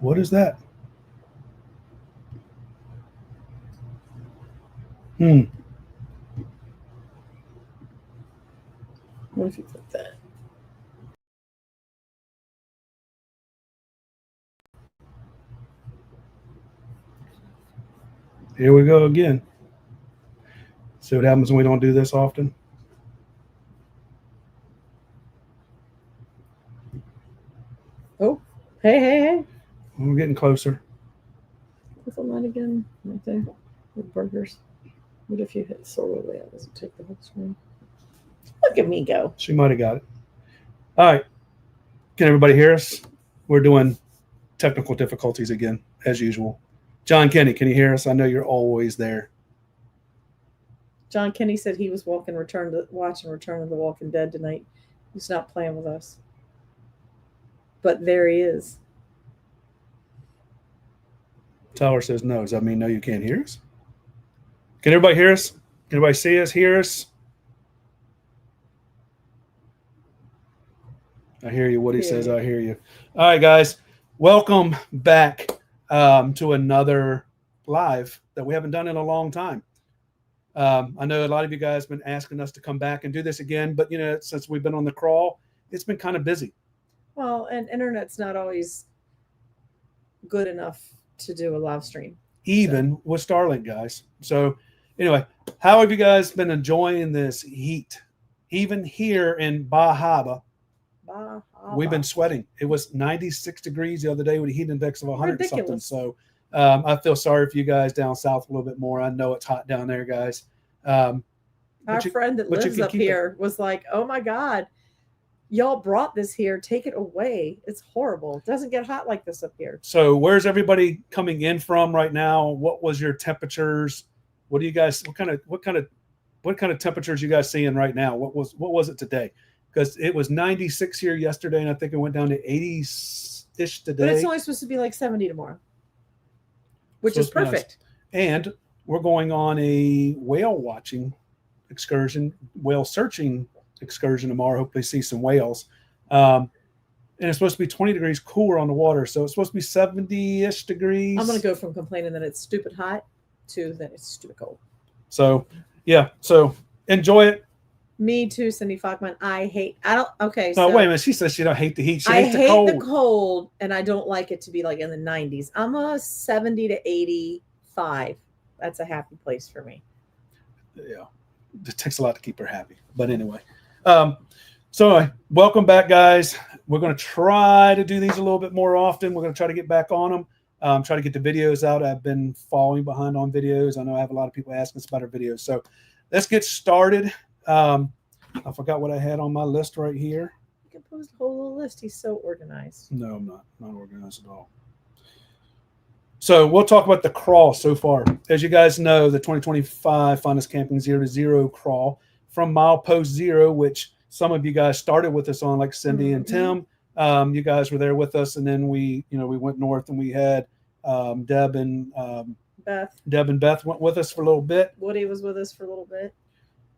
What is that? What if you put that? Here we go again. See what happens when we don't do this often. Oh, hey. We're getting closer. Click on that again, right there, with burgers. What if you hit solo layout? Does it take the whole screen? Look at me go. She might have got it. All right. Can everybody hear us? We're doing technical difficulties again, as usual. John Kenny, can you hear us? I know you're always there. John Kenny said he was watching Return of the Walking Dead tonight. He's not playing with us. But there he is. Tyler says no. Does that mean no, you can't hear us? Can everybody hear us? Can everybody see us, hear us? I hear you. Woody says, I hear you. All right, guys. Welcome back to another live that we haven't done in a long time. I know a lot of you guys have been asking us to come back and do this again, but, since we've been on the crawl, it's been kind of busy. Well, and internet's not always good enough to do a live stream. Even with Starlink, guys. So, anyway, how have you guys been enjoying this heat? Even here in Bahaba, we've been sweating. It was 96 degrees the other day with a heat index of 100 something. So I feel sorry for you guys down south a little bit more. I know it's hot down there, guys. Our friend that lives up here was like, oh my God, y'all brought this here. Take it away. It's horrible. It doesn't get hot like this up here. So where's everybody coming in from right now? What was your temperatures? What do you guys, what kind of temperatures you guys seeing right now? What was it today? Because it was 96 here yesterday, and I think it went down to 80-ish today. But it's only supposed to be like 70 tomorrow, which is perfect. Nice. And we're going on a whale searching excursion tomorrow. Hopefully see some whales. And it's supposed to be 20 degrees cooler on the water. So it's supposed to be 70-ish degrees. I'm going to go from complaining that it's stupid hot to that it's stupid cold. So, yeah. So enjoy it. Me too, Cindy Falkman. Okay. No, wait a minute. She says she don't hate the heat. She I hates hate the cold, and I don't like it to be like in the 90s. I'm a 70 to 85. That's a happy place for me. Yeah. It takes a lot to keep her happy. But anyway. So welcome back, guys. We're going to try to do these a little bit more often. We're going to try to get back on them. Try to get the videos out. I've been falling behind on videos. I know I have a lot of people asking us about our videos. So let's get started. I forgot what I had on my list right here. You can post a whole little list. He's so organized. No, I'm not organized at all. So we'll talk about the crawl so far. As you guys know, the 2025 FindUsCamping 0 to 0 crawl from milepost 0, which some of you guys started with us on, like Cindy and Tim. You guys were there with us, and then we went north, and we had Deb and Beth went with us for a little bit. Woody was with us for a little bit.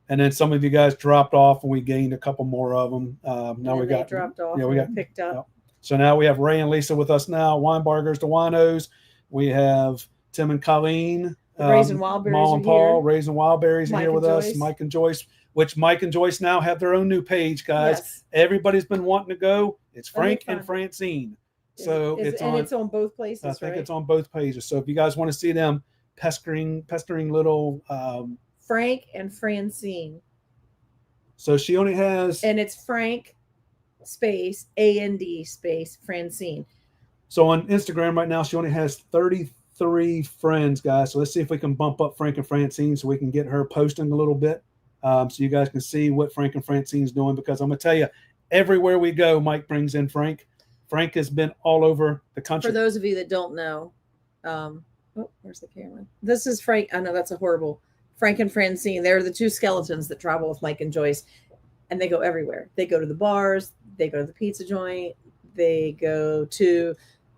And then some of you guys dropped off, and we gained a couple more of them. Now we got dropped off. Yeah, we got picked up. Yeah. So now we have Ray and Lisa with us now. Winebargers to Winos. We have Tim and Colleen. Raising Wildberries. Mom and Paul. Raising Wildberries are here with Joyce. us. Mike and Joyce. Which Mike and Joyce now have their own new page, guys. Yes. Everybody's been wanting to go. It's Frank and Francine. So it's on both places. I think it's on both pages. So if you guys want to see them pestering little Frank and Francine. So she only has, and it's Frank space A-N-D space Francine. So on Instagram right now, she only has 33 friends, guys. So let's see if we can bump up Frank and Francine so we can get her posting a little bit. So you guys can see what Frank and Francine's doing, because I'm going to tell you, everywhere we go, Mike brings in Frank. Frank has been all over the country. For those of you that don't know, where's the camera? This is Frank. I know that's a horrible. Frank and Francine, they're the two skeletons that travel with Mike and Joyce, and they go everywhere. They go to the bars. They go to the pizza joint. They go to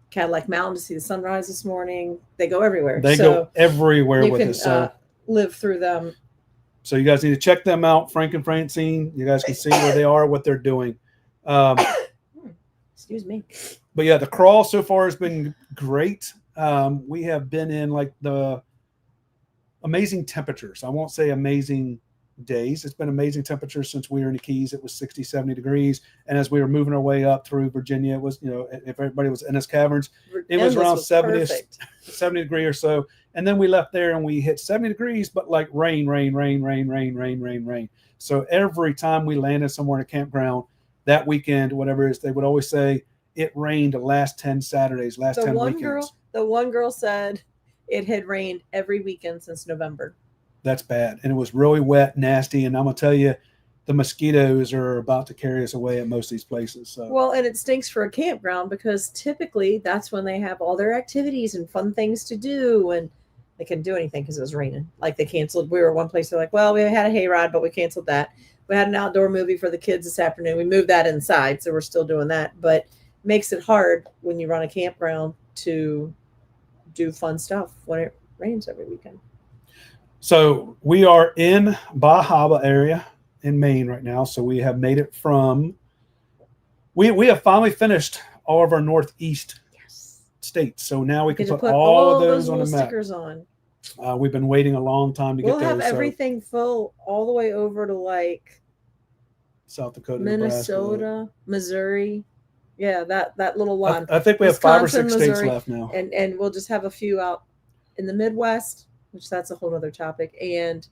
Cadillac Mountain to see the sunrise this morning. They go everywhere. They go everywhere with us. So live through them. So you guys need to check them out, Frank and Francine. You guys can see where they are, what they're doing. Excuse me. But yeah, the crawl so far has been great. We have been in like the amazing temperatures. I won't say amazing days. It's been amazing temperatures since we were in the Keys. It was 60, 70 degrees. And as we were moving our way up through Virginia, it was, if everybody was in Ennis Caverns, it was around 70 degree or so. And then we left there and we hit 70 degrees, but like rain. So every time we landed somewhere in a campground that weekend, whatever it is, they would always say it rained the last 10 Saturdays, last 10 weekends. The one girl said it had rained every weekend since November. That's bad. And it was really wet, nasty. And I'm going to tell you, the mosquitoes are about to carry us away at most of these places. So. Well, and it stinks for a campground because typically that's when they have all their activities and fun things to do. And they couldn't do anything because it was raining. Like they canceled. We were one place. They're like, well, we had a hayride, but we canceled that. We had an outdoor movie for the kids this afternoon. We moved that inside. So we're still doing that. But it makes it hard when you run a campground to do fun stuff when it rains every weekend. So we are in Bahaba area in Maine right now. So we have made it from, we have finally finished all of our northeast states. So now we can put all of those on the map. Stickers on. We've been waiting a long time to get those. We'll have everything full all the way over to like South Dakota, Minnesota, Nebraska. Missouri. Yeah, that little line. I think we have Wisconsin, 5 or 6 Missouri, states left now. And we'll just have a few out in the Midwest, which that's a whole other topic, and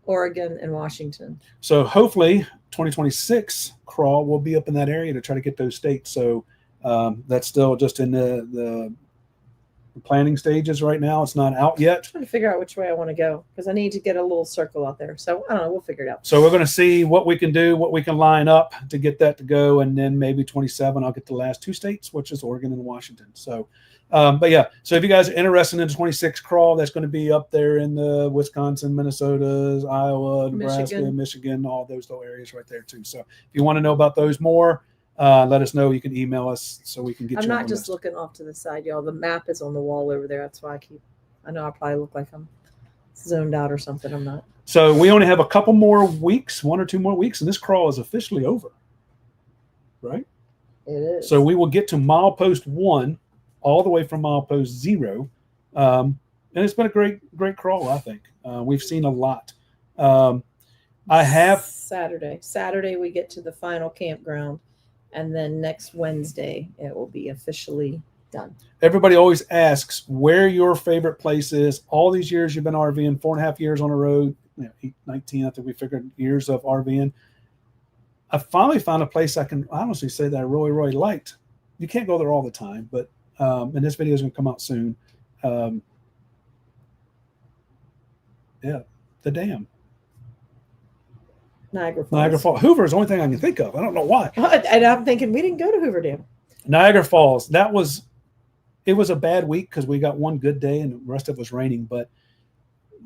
Oregon and Washington. So hopefully 2026 crawl will be up in that area to try to get those states. So that's still just in the planning stages right now. It's not out yet. I'm trying to figure out which way I want to go because I need to get a little circle out there. So I don't know. We'll figure it out. So we're going to see what we can do, what we can line up to get that to go. And then maybe 27, I'll get the last 2 states, which is Oregon and Washington. So, but yeah, so if you guys are interested in the 26 crawl, that's going to be up there in the Wisconsin, Minnesota, Iowa, Nebraska, Michigan, all those little areas right there too. So if you want to know about those more, let us know. You can email us so we can get you. I'm not just looking off to the side, y'all. The map is on the wall over there. That's why I know I probably look like I'm zoned out or something. I'm not. So we only have a couple more weeks, 1 or 2 more weeks, and this crawl is officially over. Right? It is. So we will get to milepost 1 all the way from milepost 0. And it's been a great crawl, I think. We've seen a lot. I have Saturday we get to the final campground. And then next Wednesday, it will be officially done. Everybody always asks where your favorite place is. All these years you've been RVing, 4.5 years on the road, 19, I think we figured years of RVing. I finally found a place I can honestly say that I really, really liked. You can't go there all the time, but and this video is going to come out soon. Yeah, the dam. Niagara Falls. Hoover is the only thing I can think of. I don't know why. And I'm thinking we didn't go to Hoover Dam. Niagara Falls. It was a bad week because we got one good day and the rest of it was raining. But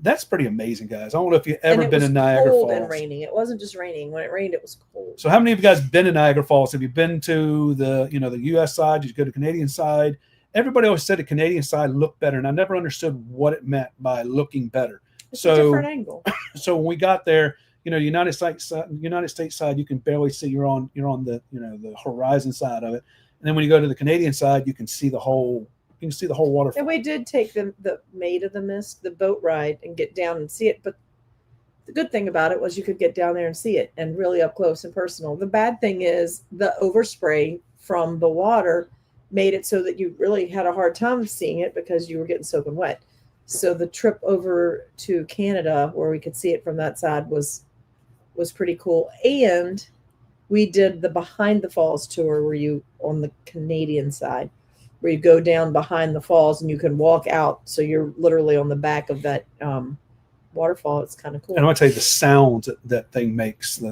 that's pretty amazing, guys. I don't know if you've ever been in Niagara Falls. It was cold and raining. It wasn't just raining. When it rained, it was cold. So how many of you guys been to Niagara Falls? Have you been to the U.S. side? Did you go to the Canadian side? Everybody always said the Canadian side looked better, and I never understood what it meant by looking better. It's a different angle. So when we got there, United States side, you can barely see. You're on the the horizon side of it, and then when you go to the Canadian side, you can see the whole waterfall. And we did take the Maid of the Mist, the boat ride, and get down and see it. But the good thing about it was you could get down there and see it, and really up close and personal. The bad thing is the overspray from the water made it so that you really had a hard time seeing it because you were getting soaking wet. So the trip over to Canada, where we could see it from that side, was pretty cool. And we did the behind the falls tour where you on the Canadian side, where you go down behind the falls and you can walk out. So you're literally on the back of that waterfall. It's kind of cool. And I'm gonna tell you the sounds that thing makes.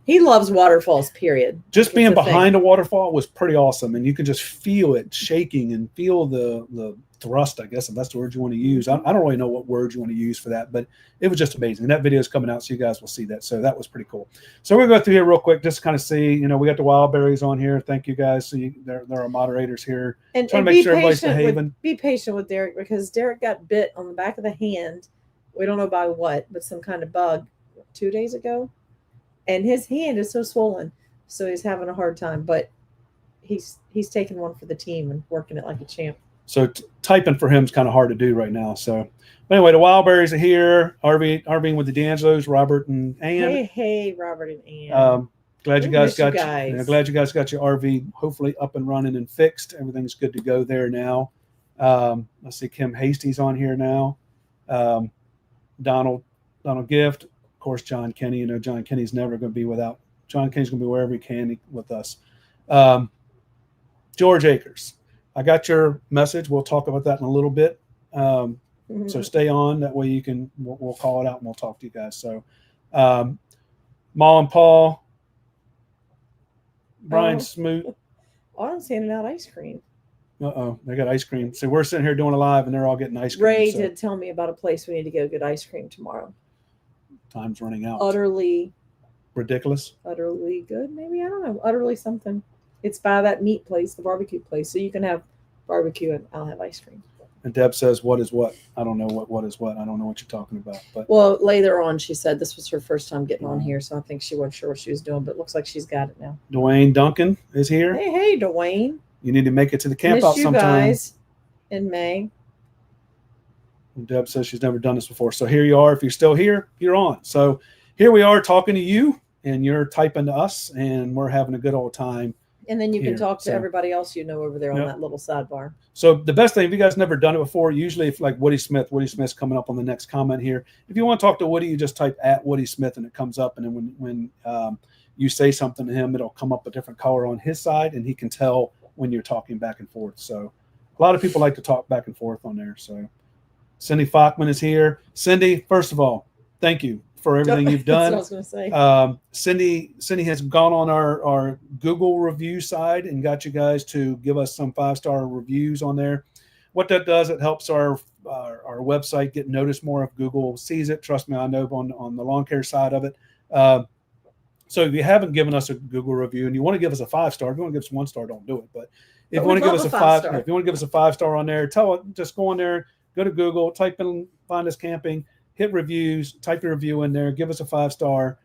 He loves waterfalls, period. Just being behind a waterfall was pretty awesome. And you can just feel it shaking and feel the thrust, I guess, if that's the word you want to use. I don't really know what word you want to use for that, but it was just amazing. And that video is coming out, so you guys will see that. So that was pretty cool. So we're going to go through here real quick, just to kind of see, we got the wild berries on here. Thank you guys. So there are moderators here. And trying to make sure everybody's behaving. Be patient with Derek, because Derek got bit on the back of the hand. We don't know by what, but some kind of bug 2 days ago. And his hand is so swollen. So he's having a hard time. But he's taking one for the team and working it like a champ. So typing for him is kind of hard to do right now. So but anyway, the Wildberries are here. RVing with the D'Angelos, Robert and Ann. Hey, Robert and Ann. Glad you guys got guys. glad you guys got your RV hopefully up and running and fixed. Everything's good to go there now. Let's see, Kim Hasty's on here now. Donald Gift, of course, John Kenny. You know, John Kenny's never going to be without. John Kenny's going to be wherever he can with us. George Akers, I got your message. We'll talk about that in a little bit. So stay on. That way you can. We'll call it out and we'll talk to you guys. So, Ma and Paul. Brian Smoot. Autumn's handing out ice cream. They got ice cream. So we're sitting here doing a live and they're all getting ice cream. Ray did tell me about a place we need to go get ice cream tomorrow. Time's running out. Utterly ridiculous. Utterly good, maybe. I don't know. Utterly something. It's by that meat place, the barbecue place. So you can have barbecue and I'll have ice cream. And Deb says, what is what? I don't know what is what. I don't know what you're talking about. But well, later on, she said this was her first time getting on here. So I think she wasn't sure what she was doing, but it looks like she's got it now. Dwayne Duncan is here. Hey, Dwayne. You need to make it to the camp out sometime. Guys in May. And Deb says she's never done this before. So here you are. If you're still here, you're on. So here we are talking to you and you're typing to us and we're having a good old time. And then you can talk to everybody else you know over there on that little sidebar. So the best thing, if you guys never done it before, usually if like Woody Smith's coming up on the next comment here. If you want to talk to Woody, you just type @Woody Smith and it comes up. And then when you say something to him, it'll come up a different color on his side and he can tell when you're talking back and forth. So a lot of people like to talk back and forth on there. So Cindy Fockman is here. Cindy, first of all, thank you for everything you've done. That's what I was going to say. Cindy has gone on our Google review side and got you guys to give us some 5-star reviews on there. What that does, it helps our website get noticed more if Google sees it. Trust me, I know on the lawn care side of it. So if you haven't given us a Google review and you want to give us a 5-star, if you want to give us 1-star, don't do it. But if you want to give us a 5-star, if you want to give us a 5-star on there, just go on there, go to Google, type in Find Us Camping, hit reviews, type your review in there, give us a 5-star.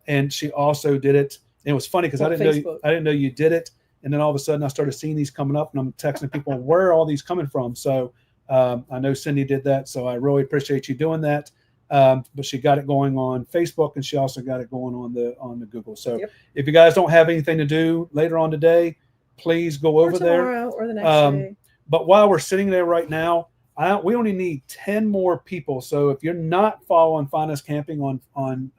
And she also did it. And it was funny because I didn't know you did it. And then all of a sudden I started seeing these coming up and I'm texting people, where are all these coming from? So I know Cindy did that. So I really appreciate you doing that. But she got it going on Facebook and she also got it going on the Google. So if you guys don't have anything to do later on today, please go over there. Or the next day. But while we're sitting there right now, we only need 10 more people. So if you're not following Find Us Camping on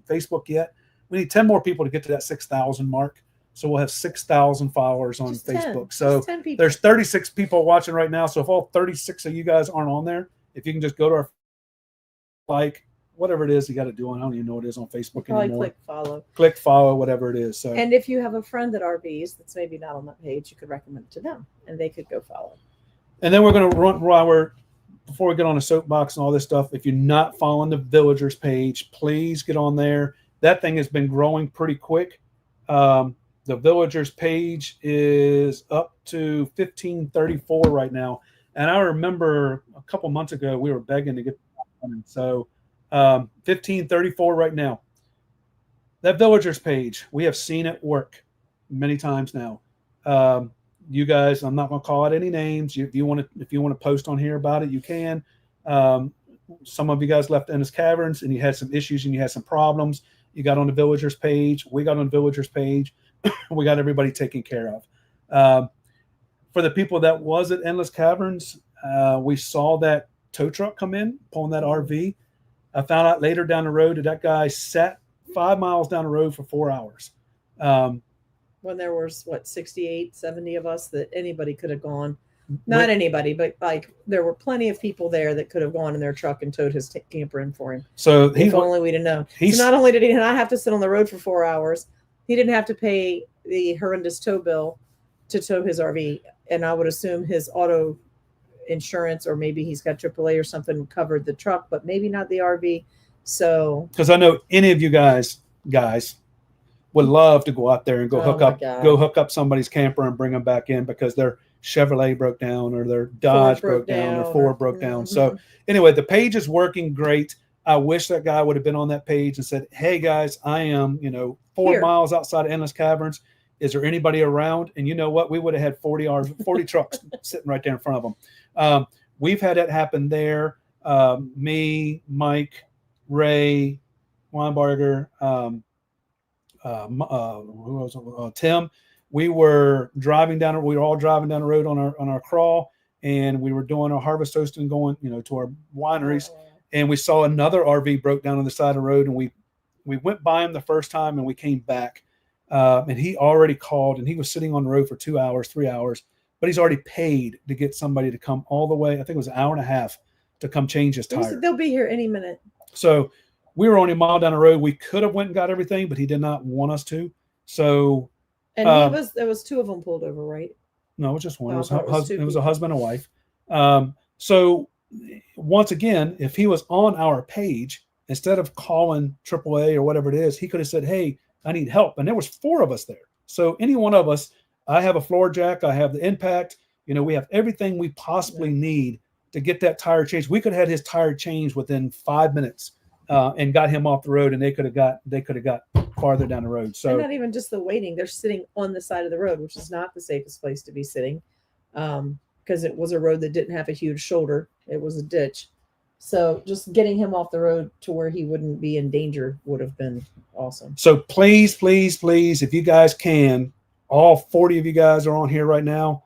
Facebook yet, we need 10 more people to get to that 6,000 mark. So we'll have 6,000 followers on Facebook. So there's 36 people watching right now. So if all 36 of you guys aren't on there, if you can just go to our whatever it is you got to do on, I don't even know what it is on Facebook anymore. Click follow, whatever it is. So and if you have a friend that RVs that's maybe not on that page, you could recommend it to them and they could go follow. And then we're going to run before we get on a soapbox and all this stuff. If you're not following the Villagers page, please get on there. That thing has been growing pretty quick. The Villagers page is up to 1534 right now. And I remember a couple months ago, we were begging to get on. So 1534 right now. That Villagers page, we have seen it work many times now. You guys, I'm not going to call out any names. If you want to post on here about it, you can. Some of you guys left Endless Caverns and you had some issues and you had some problems. You got on the Villagers page. We got on the Villagers page. We got everybody taken care of. For the people that was at Endless Caverns, we saw that tow truck come in, pulling that RV. I found out later down the road that guy sat 5 miles down the road for 4 hours. When there was 68, 70 of us that anybody could have gone. Not anybody, but there were plenty of people there that could have gone in their truck and towed his camper in for him. So if only we'd have known. So not only did he not have to sit on the road for 4 hours, he didn't have to pay the horrendous tow bill to tow his RV. And I would assume his auto insurance, or maybe he's got AAA or something, covered the truck, but maybe not the RV. So because I know any of you guys would love to go out there and go hook up somebody's camper and bring them back in because their Chevrolet broke down or their Dodge broke down or Ford broke down. So anyway, the page is working great. I wish that guy would have been on that page and said, hey guys, I am, 4 miles outside of Endless Caverns. Is there anybody around? And you know what? We would have had 40 trucks sitting right there in front of them. We've had that happen there. Me, Mike, Ray, Weinberger, who else? Tim. We were all driving down the road on our crawl, and we were doing our harvest toasting, going, to our wineries, and we saw another RV broke down on the side of the road, and we went by him the first time, and we came back, and he already called, and he was sitting on the road for 2 hours, 3 hours, but he's already paid to get somebody to come all the way. I think it was an hour and a half to come change his tire. They'll be here any minute. So we were only a mile down the road. We could have went and got everything, but he did not want us to. So, and there was 2 of them pulled over, right? No, it was just one. Oh, it was a husband and wife. So once again, if he was on our page, instead of calling AAA or whatever it is, he could have said, "Hey, I need help." And there was 4 of us there. So any one of us, I have a floor jack, I have the impact, we have everything we possibly need to get that tire changed. We could have had his tire changed within 5 minutes, and got him off the road, and they could have got farther down the road. So, and not even just the waiting; they're sitting on the side of the road, which is not the safest place to be sitting, because it was a road that didn't have a huge shoulder; it was a ditch. So, just getting him off the road to where he wouldn't be in danger would have been awesome. So, please, if you guys can, all 40 of you guys are on here right now.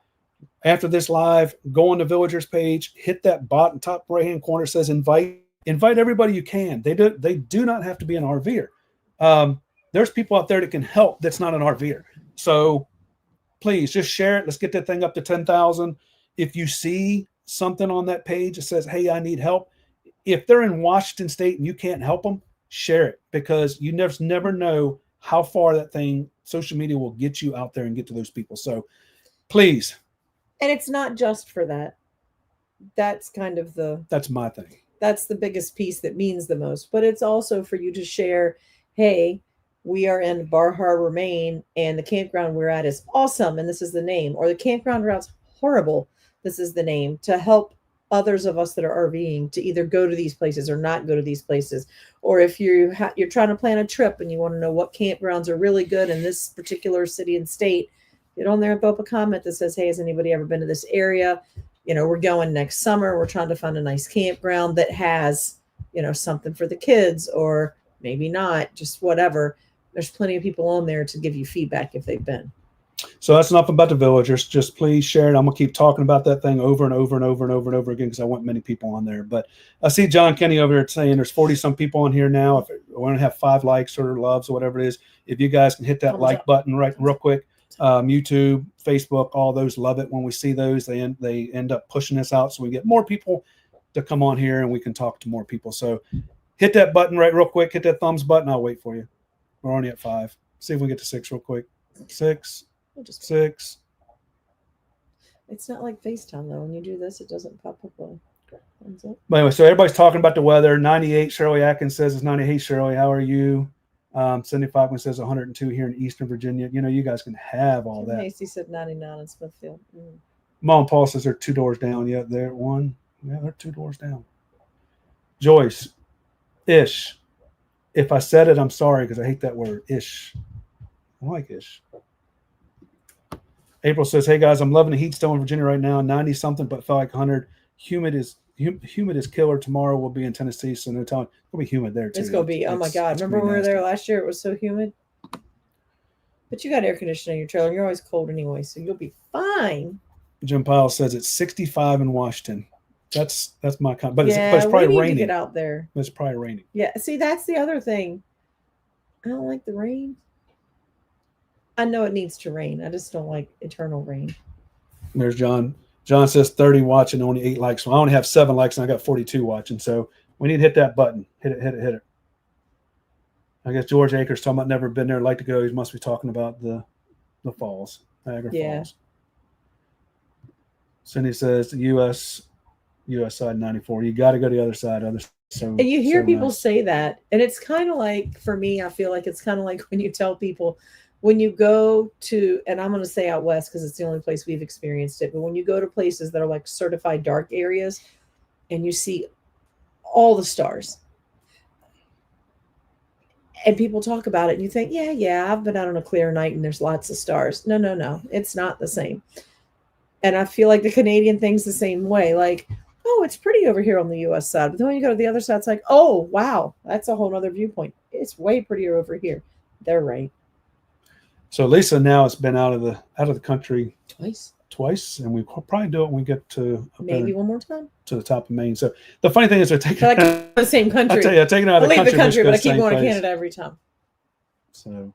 After this live, go on the Villagers page, hit that bottom top right-hand corner, says invite everybody you can. They do not have to be an RVer. There's people out there that can help that's not an RVer. So please just share it. Let's get that thing up to 10,000. If you see something on that page that says, "Hey, I need help," if they're in Washington State and you can't help them, share it, because you never know how far that thing, social media, will get you out there and get to those people. So please. And it's not just for that. That's my thing. That's the biggest piece that means the most. But it's also for you to share, "Hey, we are in Bar Harbor, Maine, and the campground we're at is awesome, and this is the name." Or, "The campground route's horrible, this is the name," to help others of us that are RVing to either go to these places or not go to these places. Or if you're trying to plan a trip and you want to know what campgrounds are really good in this particular city and state, get on there and throw up a comment that says, "Hey, has anybody ever been to this area? We're going next summer. We're trying to find a nice campground that has, something for the kids," or maybe not, just whatever. There's plenty of people on there to give you feedback if they've been. So that's enough about the Villagers. Just please share it. I'm going to keep talking about that thing over and over and over and over and over again, because I want many people on there. But I see John Kenny over there saying there's 40 some people on here now. If we want to have 5 likes or loves or whatever it is, if you guys can hit that like button real quick. YouTube, Facebook, all those love it when we see those. They end up pushing us out, so we get more people to come on here and we can talk to more people. So hit that button real quick. Hit that thumbs button. I'll wait for you. We're only at 5. See if we get to 6 real quick. 6. 6. It's not like FaceTime though. When you do this, it doesn't pop up. But anyway, so everybody's talking about the weather. 98. Shirley Atkins says it's 98. Hey, Shirley, how are you? 75 says 102 here in Eastern Virginia. You guys can have all that. Macy said 99 in Smithfield. Mom Paul says they're 2 doors down. Yeah, they're 1. Yeah, they're 2 doors down. Joyce, ish. If I said it, I'm sorry, because I hate that word, ish. I like ish. April says, "Hey guys, I'm loving the heat still in Virginia right now. 90 something, but felt like 100. Humid is killer. Tomorrow we'll be in Tennessee, so no time. It'll be humid there too. It's gonna be. Oh my God! Remember when we were there last year? It was so humid. But you got air conditioning in your trailer. You're always cold anyway, so you'll be fine. Jim Pyle says it's 65 in Washington. That's my kind. But, yeah, it's probably raining. To get out there. But it's probably raining. Yeah. See, that's the other thing. I don't like the rain. I know it needs to rain. I just don't like eternal rain. There's John. John says 30 watching, only 8 likes. So I only have 7 likes and I got 42 watching. So we need to hit that button. Hit it. I guess George Akers talking about never been there, like to go. He must be talking about the falls, Niagara Falls. Cindy says the U.S. side 94. You got to go to the other side. And you hear people say that, and it's kind of like, for me, I feel like it's kind of like when you tell people, when you go to, and I'm going to say out west because it's the only place we've experienced it, but when you go to places that are like certified dark areas and you see all the stars, And people talk about it and you think, yeah, I've been out on a clear night and there's lots of stars. No. It's not the same. And I feel like the Canadian thing's the same way. Like, oh, it's pretty over here on the US side. But then when you go to the other side, it's like, oh, wow, that's a whole other viewpoint. It's way prettier over here. They're right. So Lisa now has been out of the country Twice. And we probably do it when we get to maybe one more time to the top of Maine. So the funny thing is they're taking the same country. I tell you, taking out of I leave the country, but I keep going to Canada every time. So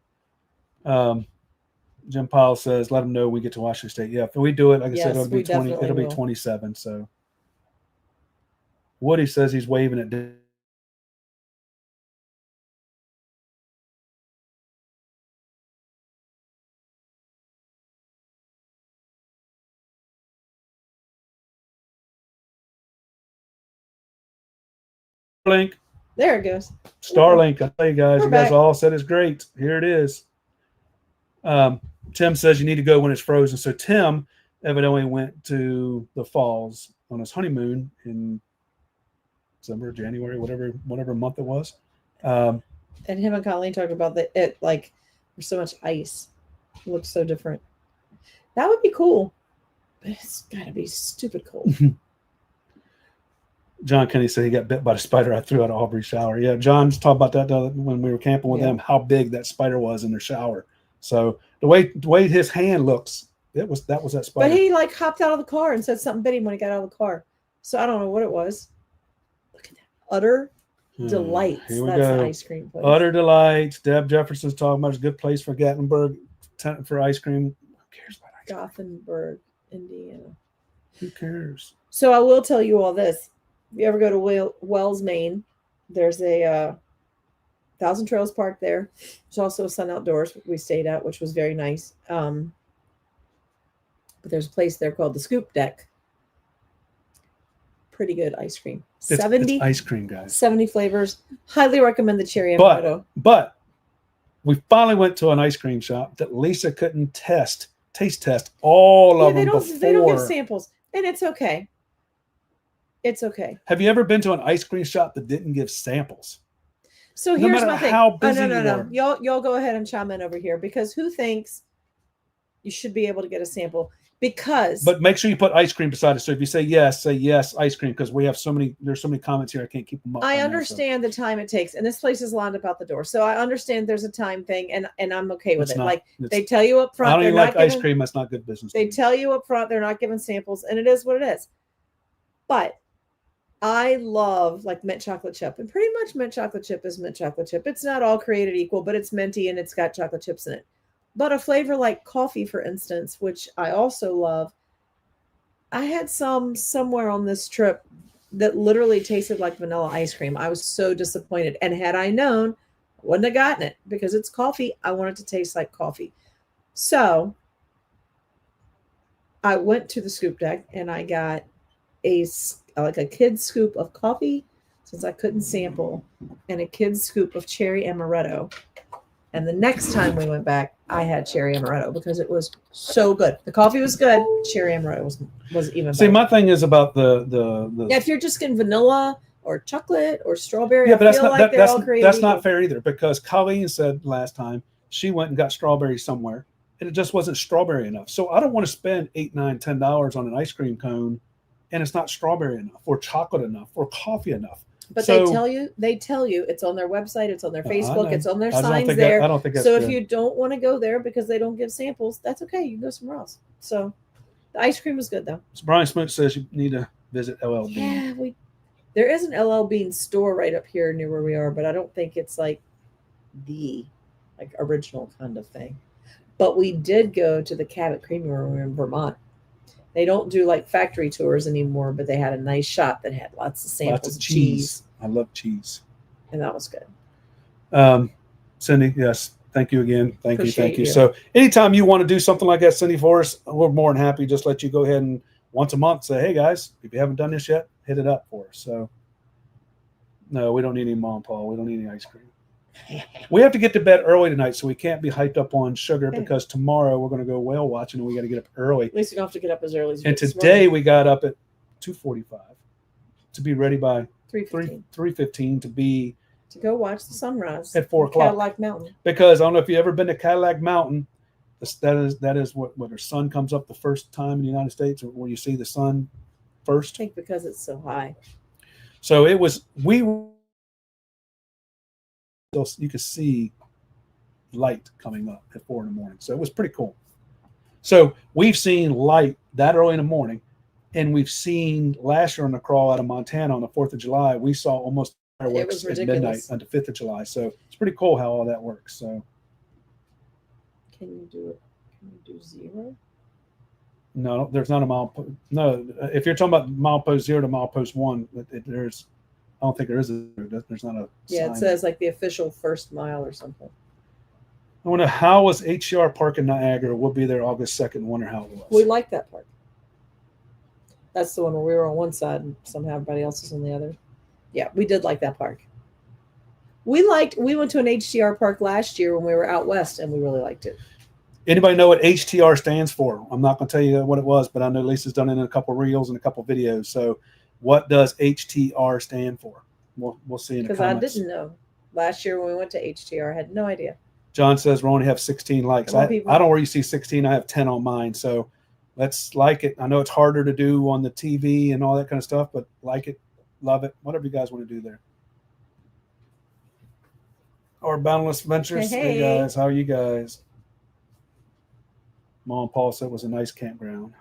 Jim Powell says, let them know we get to Washington State. Yeah, if we do it, like I said, it'll be 20, it'll be 27. So Woody says he's waving it down. Starlink. There it goes. Starlink. I tell you guys, you guys all said it's great. Here it is. Tim says you need to go when it's frozen. So Tim evidently went to the falls on his honeymoon in December, January, whatever month it was. And him and Colleen talked about there's so much ice. It looks so different. That would be cool. But it's gotta be stupid cold. John Kenny said he got bit by a spider I threw out of Aubrey's shower. Yeah, John's talked about that when we were camping with them, how big that spider was in their shower. So the way his hand looks, that was that spider. But he like hopped out of the car and said something bit him when he got out of the car. So I don't know what it was. Look at that. Utter Delights. Here we That's go. the ice cream place. Utter Delights. Deb Jefferson's talking about it's a good place for Gatlinburg for ice cream. Who cares about ice cream? Gothenburg, Indiana. Who cares? So I will tell you all this. If you ever go to Wells, Maine, there's a Thousand Trails Park there. There's also a Sun Outdoors we stayed at, which was very nice. But there's a place there called the Scoop Deck. Pretty good ice cream. It's ice cream, guys. 70 flavors. Highly recommend the cherry amaretto. But we finally went to an ice cream shop that Lisa couldn't taste test all of them before. They don't give samples, and it's okay. It's okay. Have you ever been to an ice cream shop that didn't give samples? So here's my thing. How busy no. Y'all go ahead and chime in over here, because who thinks you should be able to get a sample? But make sure you put ice cream beside it. So if you say yes, ice cream, because there's so many comments here, I can't keep them up. I understand the time it takes, and this place is lined up out the door, so I understand there's a time thing, and I'm okay with it. They tell you up front. I don't even like ice cream. That's not good business. They tell you up front they're not giving samples, and it is what it is. But I love like mint chocolate chip, and pretty much mint chocolate chip is mint chocolate chip. It's not all created equal, but it's minty and it's got chocolate chips in it. But a flavor like coffee, for instance, which I also love, I had somewhere on this trip that literally tasted like vanilla ice cream. I was so disappointed. And had I known, I wouldn't have gotten it, because it's coffee. I want it to taste like coffee. So I went to the Scoop Deck and I got a kid's scoop of coffee, since I couldn't sample, and a kid's scoop of cherry amaretto. And the next time we went back, I had cherry amaretto because it was so good. The coffee was good. Cherry amaretto was even better. See, my thing is about the if you're just getting vanilla or chocolate or strawberry, but that's not fair either, because Colleen said last time she went and got strawberry somewhere and it just wasn't strawberry enough. So I don't want to spend $8, $9, $10 on an ice cream cone and it's not strawberry enough or chocolate enough or coffee enough. But they tell you it's on their website, it's on their Facebook, it's on their signs there. I don't think that's so. Good. If you don't want to go there because they don't give samples, that's okay. You can go somewhere else. So the ice cream was good though. So Brian Smoot says you need to visit LL Bean. Yeah, there is an LL Bean store right up here near where we are, but I don't think it's like the original kind of thing. But we did go to the Cabot Creamery Room in Vermont. They don't do like factory tours anymore, but they had a nice shop that had lots of samples. Lots of cheese. I love cheese. And that was good. Cindy, yes. Thank you again. Thank you. So anytime you want to do something like that, Cindy, for us, we're more than happy. Just let you go ahead and once a month say, hey guys, if you haven't done this yet, hit it up for us. So no, we don't need any Mom Paul. We don't need any ice cream. We have to get to bed early tonight, so we can't be hyped up on sugar, because tomorrow we're going to go whale watching and we got to get up early. At least you don't have to get up as early as and today we got up at 2:45 to be ready by 3:15 to be to go watch the sunrise at 4 on o'clock. Cadillac Mountain. Because I don't know if you've ever been to Cadillac Mountain. That is what the sun comes up the first time in the United States, or where you see the sun I first. think because it's so high. So it was you could see light coming up at 4 in the morning. So it was pretty cool. So we've seen light that early in the morning, and we've seen last year on the crawl out of Montana on the 4th of July, we saw almost fireworks at midnight on the 5th of July. So it's pretty cool how all that works. So can you do it? Can you do 0? No, there's not a mile. No, if you're talking about milepost 0 to milepost 1, there's. I don't think there is. There's not a. Yeah, sign. it says like the official first mile or something. I wonder how was HCR Park in Niagara. We'll be there August 2nd. Wonder how it was. We like that park. That's the one where we were on one side and somehow everybody else is on the other. Yeah, we did like that park. We went to an HCR park last year when we were out west, and we really liked it. Anybody know what HTR stands for? I'm not going to tell you what it was, but I know Lisa's done it in a couple of reels and a couple of videos. So what does HTR stand for? We'll see in the comments. Because I didn't know. Last year when we went to HTR, I had no idea. John says we only have 16 likes. I don't really see 16. I have 10 on mine. So let's like it. I know it's harder to do on the TV and all that kind of stuff, but like it, love it, whatever you guys want to do there. Or Boundless Ventures. Hey guys, how are you guys? Mom and Paul said it was a nice campground.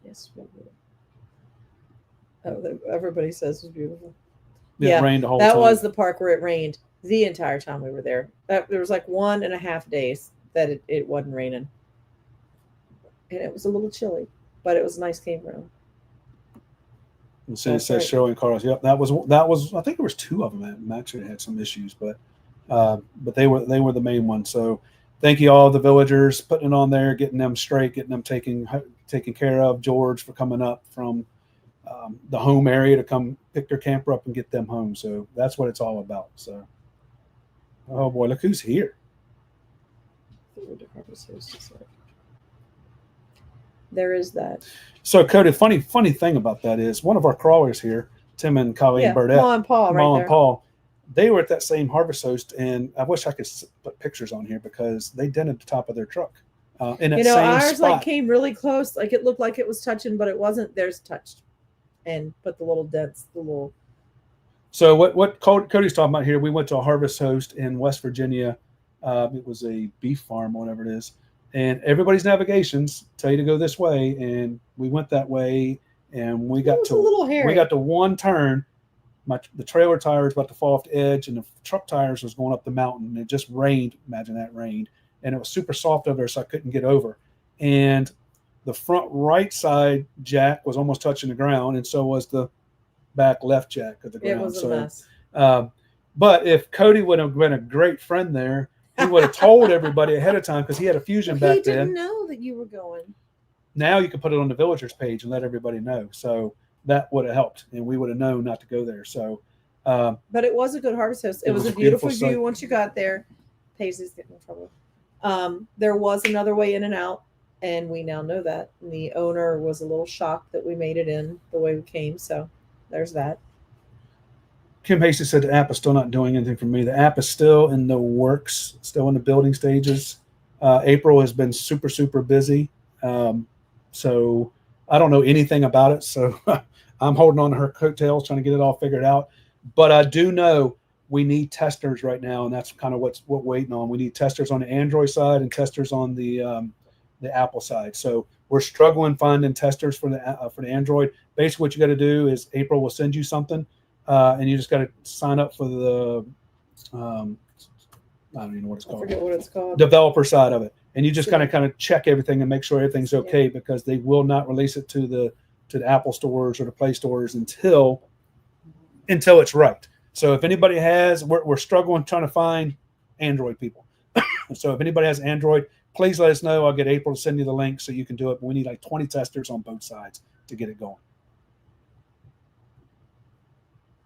Yes, we will. Oh, everybody says it was beautiful. It rained the whole time. That was the park where it rained the entire time we were there. There was like 1.5 days that it wasn't raining. And it was a little chilly, but it was a nice campground. And so it says Shirley and Carlos. Yep, that was. I think there was 2 of them that actually had some issues, but they were the main ones. So thank you all the villagers putting it on there, getting them straight, getting them taken care of. George for coming up from the home area to come pick their camper up and get them home. So that's what it's all about. So, oh boy, look who's here. There is that. So, Cody, funny thing about that is one of our crawlers here, Tim and Colleen Burdette, Ma and Paul, they were at that same Harvest Host, and I wish I could put pictures on here because they dented the top of their truck. In that same ours spot. came really close, like it looked like it was touching, but it wasn't. Theirs touched, and put the little dents, the little. So what Cody's talking about here? We went to a Harvest Host in West Virginia. It was a beef farm, whatever it is. And everybody's navigations tell you to go this way, and we went that way, and we got to one turn. The trailer tire was about to fall off the edge, and the truck tires was going up the mountain. And it just rained. Imagine that rained, and it was super soft over there, so I couldn't get over. And the front right side jack was almost touching the ground, and so was the back left jack of the ground. It was a mess. But if Cody would have been a great friend there, he would have told everybody ahead of time because he had a Fusion back then. He didn't know that you were going. Now you can put it on the villagers page and let everybody know. So that would have helped, and we would have known not to go there. So, but it was a good Harvest Host. It was a beautiful view once you got there. Paisley's getting in trouble. There was another way in and out, and we now know that. And the owner was a little shocked that we made it in the way we came. So there's that. Kim Hasty said the app is still not doing anything for me. The app is still in the works, still in the building stages. April has been super, super busy. So I don't know anything about it. So I'm holding on to her coattails, trying to get it all figured out. But I do know we need testers right now, and that's kind of what we're waiting on. We need testers on the Android side and testers on the Apple side. So we're struggling finding testers for the Android. Basically, what you got to do is April will send you something. And you just got to sign up for the, I don't even know what it's called. I forget what it's called. Developer side of it. And you just kind of check everything and make sure everything's okay because they will not release it to the Apple stores or the Play stores until it's right. So if anybody has, we're struggling trying to find Android people. So if anybody has Android, please let us know. I'll get April to send you the link so you can do it. But we need like 20 testers on both sides to get it going.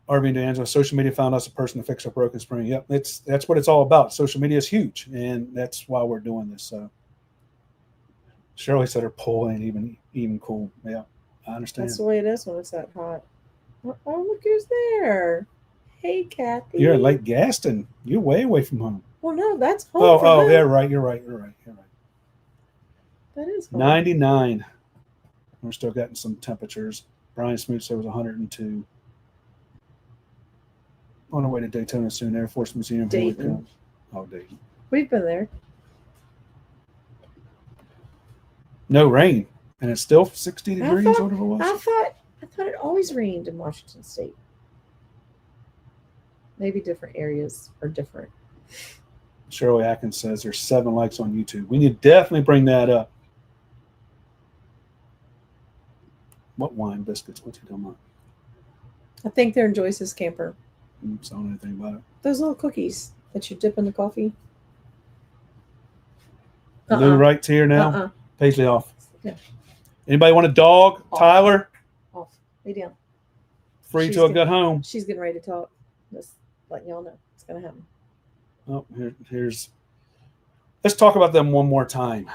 RV and D'Angelo, social media found us a person to fix our broken spring. Yep, that's what it's all about. Social media is huge, and that's why we're doing this. So, Shirley said her pool ain't even cool. Yeah, I understand. That's the way it is when it's that hot. Oh, look who's there. Hey, Kathy. You're in Lake Gaston. You're way away from home. Well, no, that's home. Oh, yeah, right. You're right. That is home. 99. We're still getting some temperatures. Brian Smoot said it was 102. On our way to Daytona soon. Air Force Museum. Dayton. Oh, Dayton. We've been there. No rain, and it's still 60 degrees. Whatever it was. I thought it always rained in Washington State. Maybe different areas are different. Shirley Atkins says there's 7 likes on YouTube. We need to definitely bring that up. What wine biscuits? What's he talking about? I think they're in Joyce's camper. I don't know anything about it. Those little cookies that you dip in the coffee. Lou Wright's here now. Paisley off. Yeah. Anybody want a dog? Off. Tyler? Off. Lay down. Free to a good home. She's getting ready to talk. Just letting y'all know it's going to happen. Oh, here's. Let's talk about them one more time,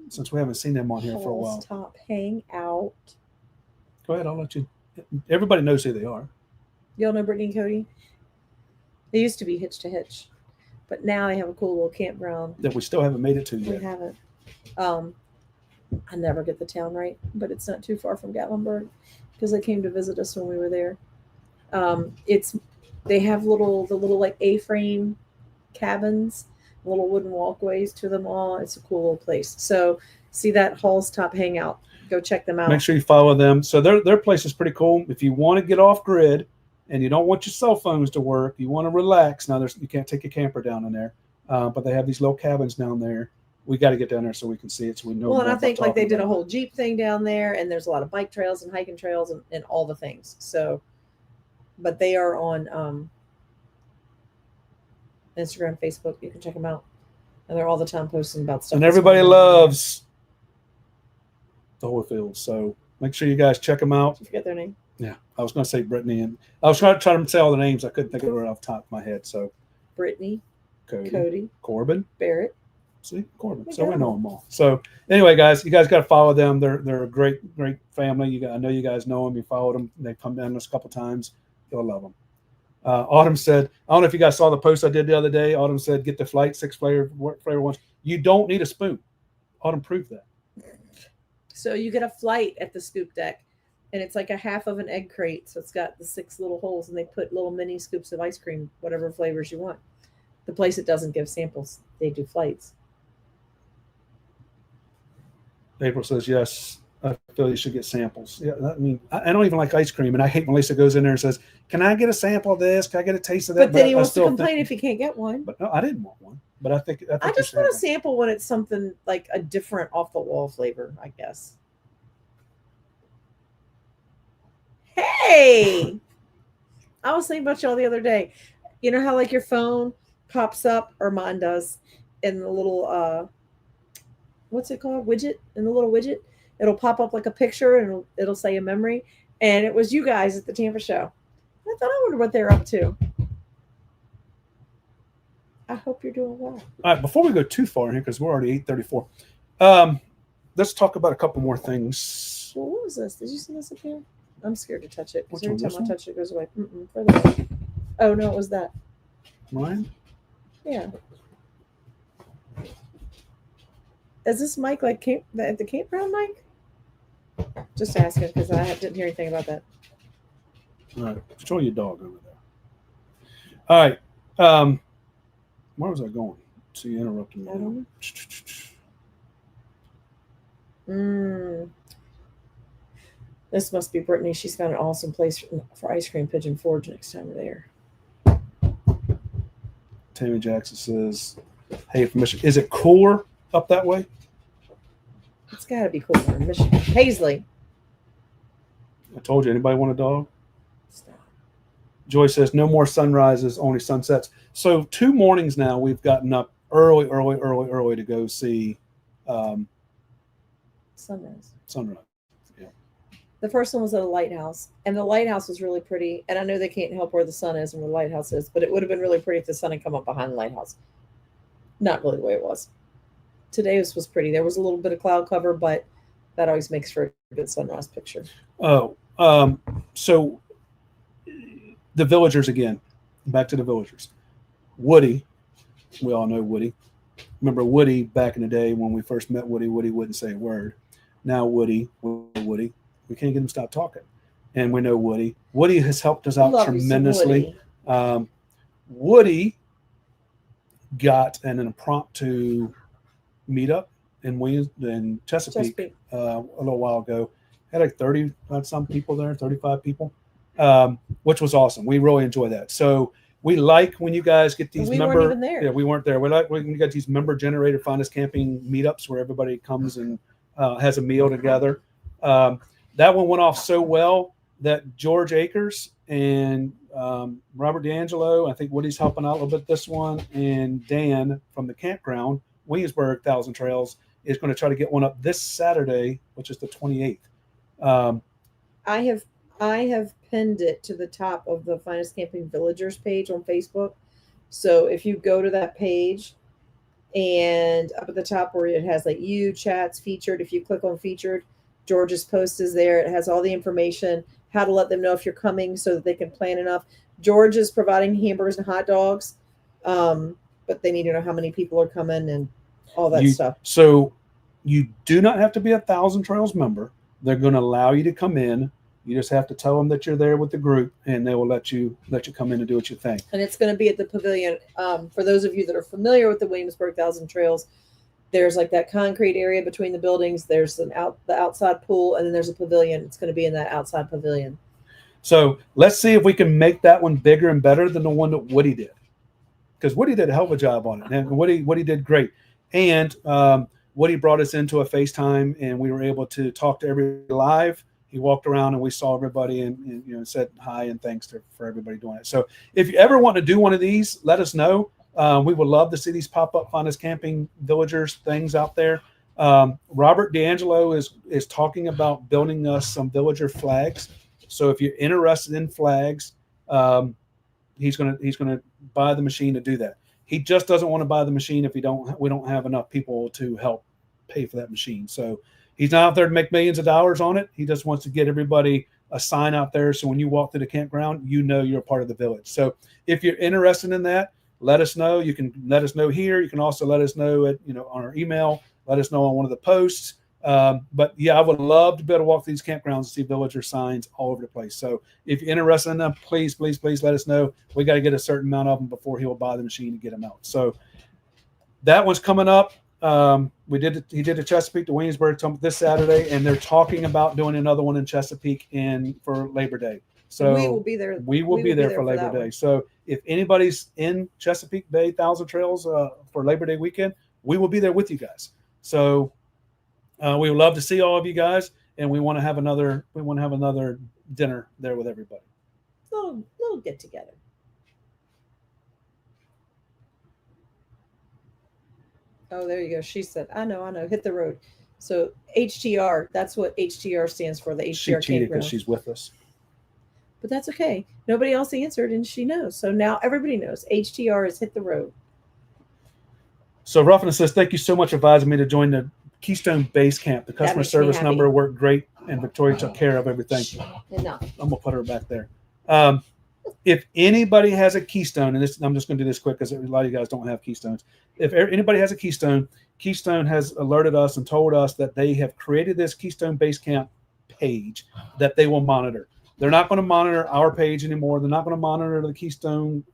since we haven't seen them on here for a while. Top Hangout. Go ahead. I'll let you. Everybody knows who they are. Y'all know Brittany and Cody? They used to be Hitch to Hitch, but now they have a cool little campground That we still haven't made it to yet. We haven't. I never get the town right, but it's not too far from Gatlinburg because they came to visit us when we were there. They have the little like A-frame cabins, little wooden walkways to them all. It's a cool little place. So see that Hall's Top Hangout. Go check them out. Make sure you follow them. So their place is pretty cool. If you want to get off grid and you don't want your cell phones to work, you want to relax. Now you can't take a camper down in there, but they have these little cabins down there. We got to get down there so we can see it, so we know. Well, and I think like they did a whole Jeep thing down there, and there's a lot of bike trails and hiking trails and all the things. So, but they are on Instagram, Facebook. You can check them out, and they're all the time posting about stuff. And everybody loves the Holyfields, so make sure you guys check them out. Did you forget their name? Yeah, I was going to say Brittany, and I was trying to say all the names. I couldn't think of it right off the top of my head. So Brittany, Cody, Corbin, Barrett. See, Corbin. So we know them all. So anyway, guys, you guys got to follow them. They're a great family. I know you guys know them. You followed them. They come down us a couple times. You'll love them. Autumn said, I don't know if you guys saw the post I did the other day. Autumn said, get the flight 6 flavor ones. You don't need a spoon. Autumn proved that. So you get a flight at the scoop deck, and it's like a half of an egg crate. So it's got the 6 little holes, and they put little mini scoops of ice cream, whatever flavors you want. The place that doesn't give samples, they do flights. April says, yes, I feel you should get samples. Yeah, I mean, I don't even like ice cream, and I hate when Lisa goes in there and says, can I get a sample of this? Can I get a taste of that? But then he wants to complain if he can't get one. But no, I didn't want one. But I think I just want a sample when it's something like a different off-the-wall flavor, I guess. Hey! I was thinking about y'all the other day. You know how like your phone pops up, or mine does, in the little what's it called? Widget. In the little widget, it'll pop up like a picture, and it'll say a memory. And it was you guys at the Tampa show. I thought, I wonder what they're up to. I hope you're doing well. All right, before we go too far in here, because we're already 8:34, let's talk about a couple more things. Well, what was this? Did you send this up here? I'm scared to touch it because every Which one, time I this touch it, it goes away. Further away. Oh no, it was that. Mine? Yeah. Is this mic like at the campground mic? Just asking because I didn't hear anything about that. All right, show your dog over there. All right, where was I going? So you interrupted me. I don't know. This must be Brittany. She's got an awesome place for ice cream, Pigeon Forge, next time we're there. Tammy Jackson says, hey, from Michigan. Is it cooler up that way? It's got to be cooler in Michigan. Paisley. I told you. Anybody want a dog? Stop. Joy says, no more sunrises, only sunsets. So 2 mornings now, we've gotten up early to go see Sunrise. sunrise. Yeah. The first one was at a lighthouse, and the lighthouse was really pretty. And I know they can't help where the sun is and where the lighthouse is, but it would have been really pretty if the sun had come up behind the lighthouse. Not really the way it was. Today was pretty. There was a little bit of cloud cover, but that always makes for a good sunrise picture. Oh, so the villagers again. Back to the villagers. Woody, we all know Woody. Remember Woody back in the day when we first met Woody? Woody wouldn't say a word. Now Woody, we can't get him to stop talking, and we know Woody. Woody has helped us out tremendously. Woody got an impromptu meetup in Chesapeake. A little while ago. Had like 30 some people there, 35 people, which was awesome. We really enjoy that. So we like when you guys get these weren't even there. Yeah, we weren't there. We like when you get these member generated Find Us Camping meetups where everybody comes and has a meal together. That one went off so well that George Akers and Robert D'Angelo, I think Woody's helping out a little bit this one, and Dan from the Campground, Williamsburg 1,000 Trails, is going to try to get one up this Saturday, which is the 28th. I have pinned it to the top of the Find Us Camping Villagers page on Facebook. So if you go to that page and up at the top where it has like chats featured, if you click on featured, George's post is there. It has all the information, how to let them know if you're coming so that they can plan enough. George is providing hamburgers and hot dogs, but they need to know how many people are coming and all that stuff. So you do not have to be a 1,000 Trails member. They're going to allow you to come in. You just have to tell them that you're there with the group, and they will let you come in and do what you think. And it's going to be at the pavilion. For those of you that are familiar with the Williamsburg 1,000 Trails, there's like that concrete area between the buildings. There's the outside pool, and then there's a pavilion. It's going to be in that outside pavilion. So let's see if we can make that one bigger and better than the one that Woody did, because Woody did a hell of a job on it, and Woody did great. And Woody brought us into a FaceTime, and we were able to talk to everybody live. He walked around and we saw everybody and said hi and thanks for everybody doing it. So if you ever want to do one of these, let us know. We would love to see these pop up Find Us Camping Villagers things out there. Robert D'Angelo is talking about building us some villager flags. So if you're interested in flags, he's gonna buy the machine to do that. He just doesn't want to buy the machine if we don't have enough people to help pay for that machine. So he's not out there to make millions of dollars on it. He just wants to get everybody a sign out there, so when you walk through the campground, you know you're a part of the village. So if you're interested in that, let us know. You can let us know here. You can also let us know at on our email. Let us know on one of the posts. But yeah, I would love to be able to walk these campgrounds and see villager signs all over the place. So if you're interested in them, please let us know. We got to get a certain amount of them before he'll buy the machine and get them out. So that one's coming up. He did the Chesapeake to Williamsburg this Saturday, and they're talking about doing another one in Chesapeake for Labor Day. So we will be there. We will be there for Labor Day. So if anybody's in Chesapeake Bay 1,000 Trails for Labor Day weekend, we will be there with you guys. So we would love to see all of you guys, and we want to have another dinner there with everybody. Little get together. Oh, there you go. She said, I know. Hit the road. So HTR, that's what HTR stands for, the HTR She cheated because campground. she's with us. But that's okay. Nobody else answered, and she knows. So now everybody knows. HTR is hit the road. So Ruffin says, thank you so much for advising me to join the Keystone Base Camp. The customer service number worked great, and Victoria took care of everything. Enough. I'm going to put her back there. If anybody has a Keystone, and I'm just going to do this quick because a lot of you guys don't have Keystones. If anybody has a Keystone, Keystone has alerted us and told us that they have created this Keystone Base Camp page that they will monitor. They're not going to monitor our page anymore. They're not going to monitor the Keystone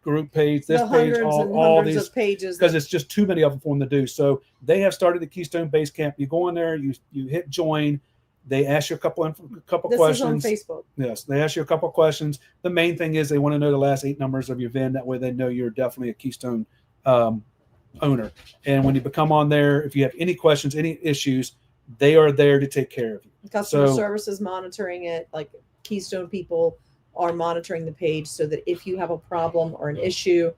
group page, this page, all these pages, because it's just too many of them for them to do. So they have started the Keystone Base Camp. You go in there, you hit join. They ask you a couple questions. This is on Facebook. Yes, they ask you a couple questions. The main thing is they want to know the last 8 numbers of your VIN. That way they know you're definitely a Keystone owner. And when you become on there, if you have any questions, any issues, they are there to take care of you. Customer service is monitoring it. Like Keystone people are monitoring the page so that if you have a problem or an issue,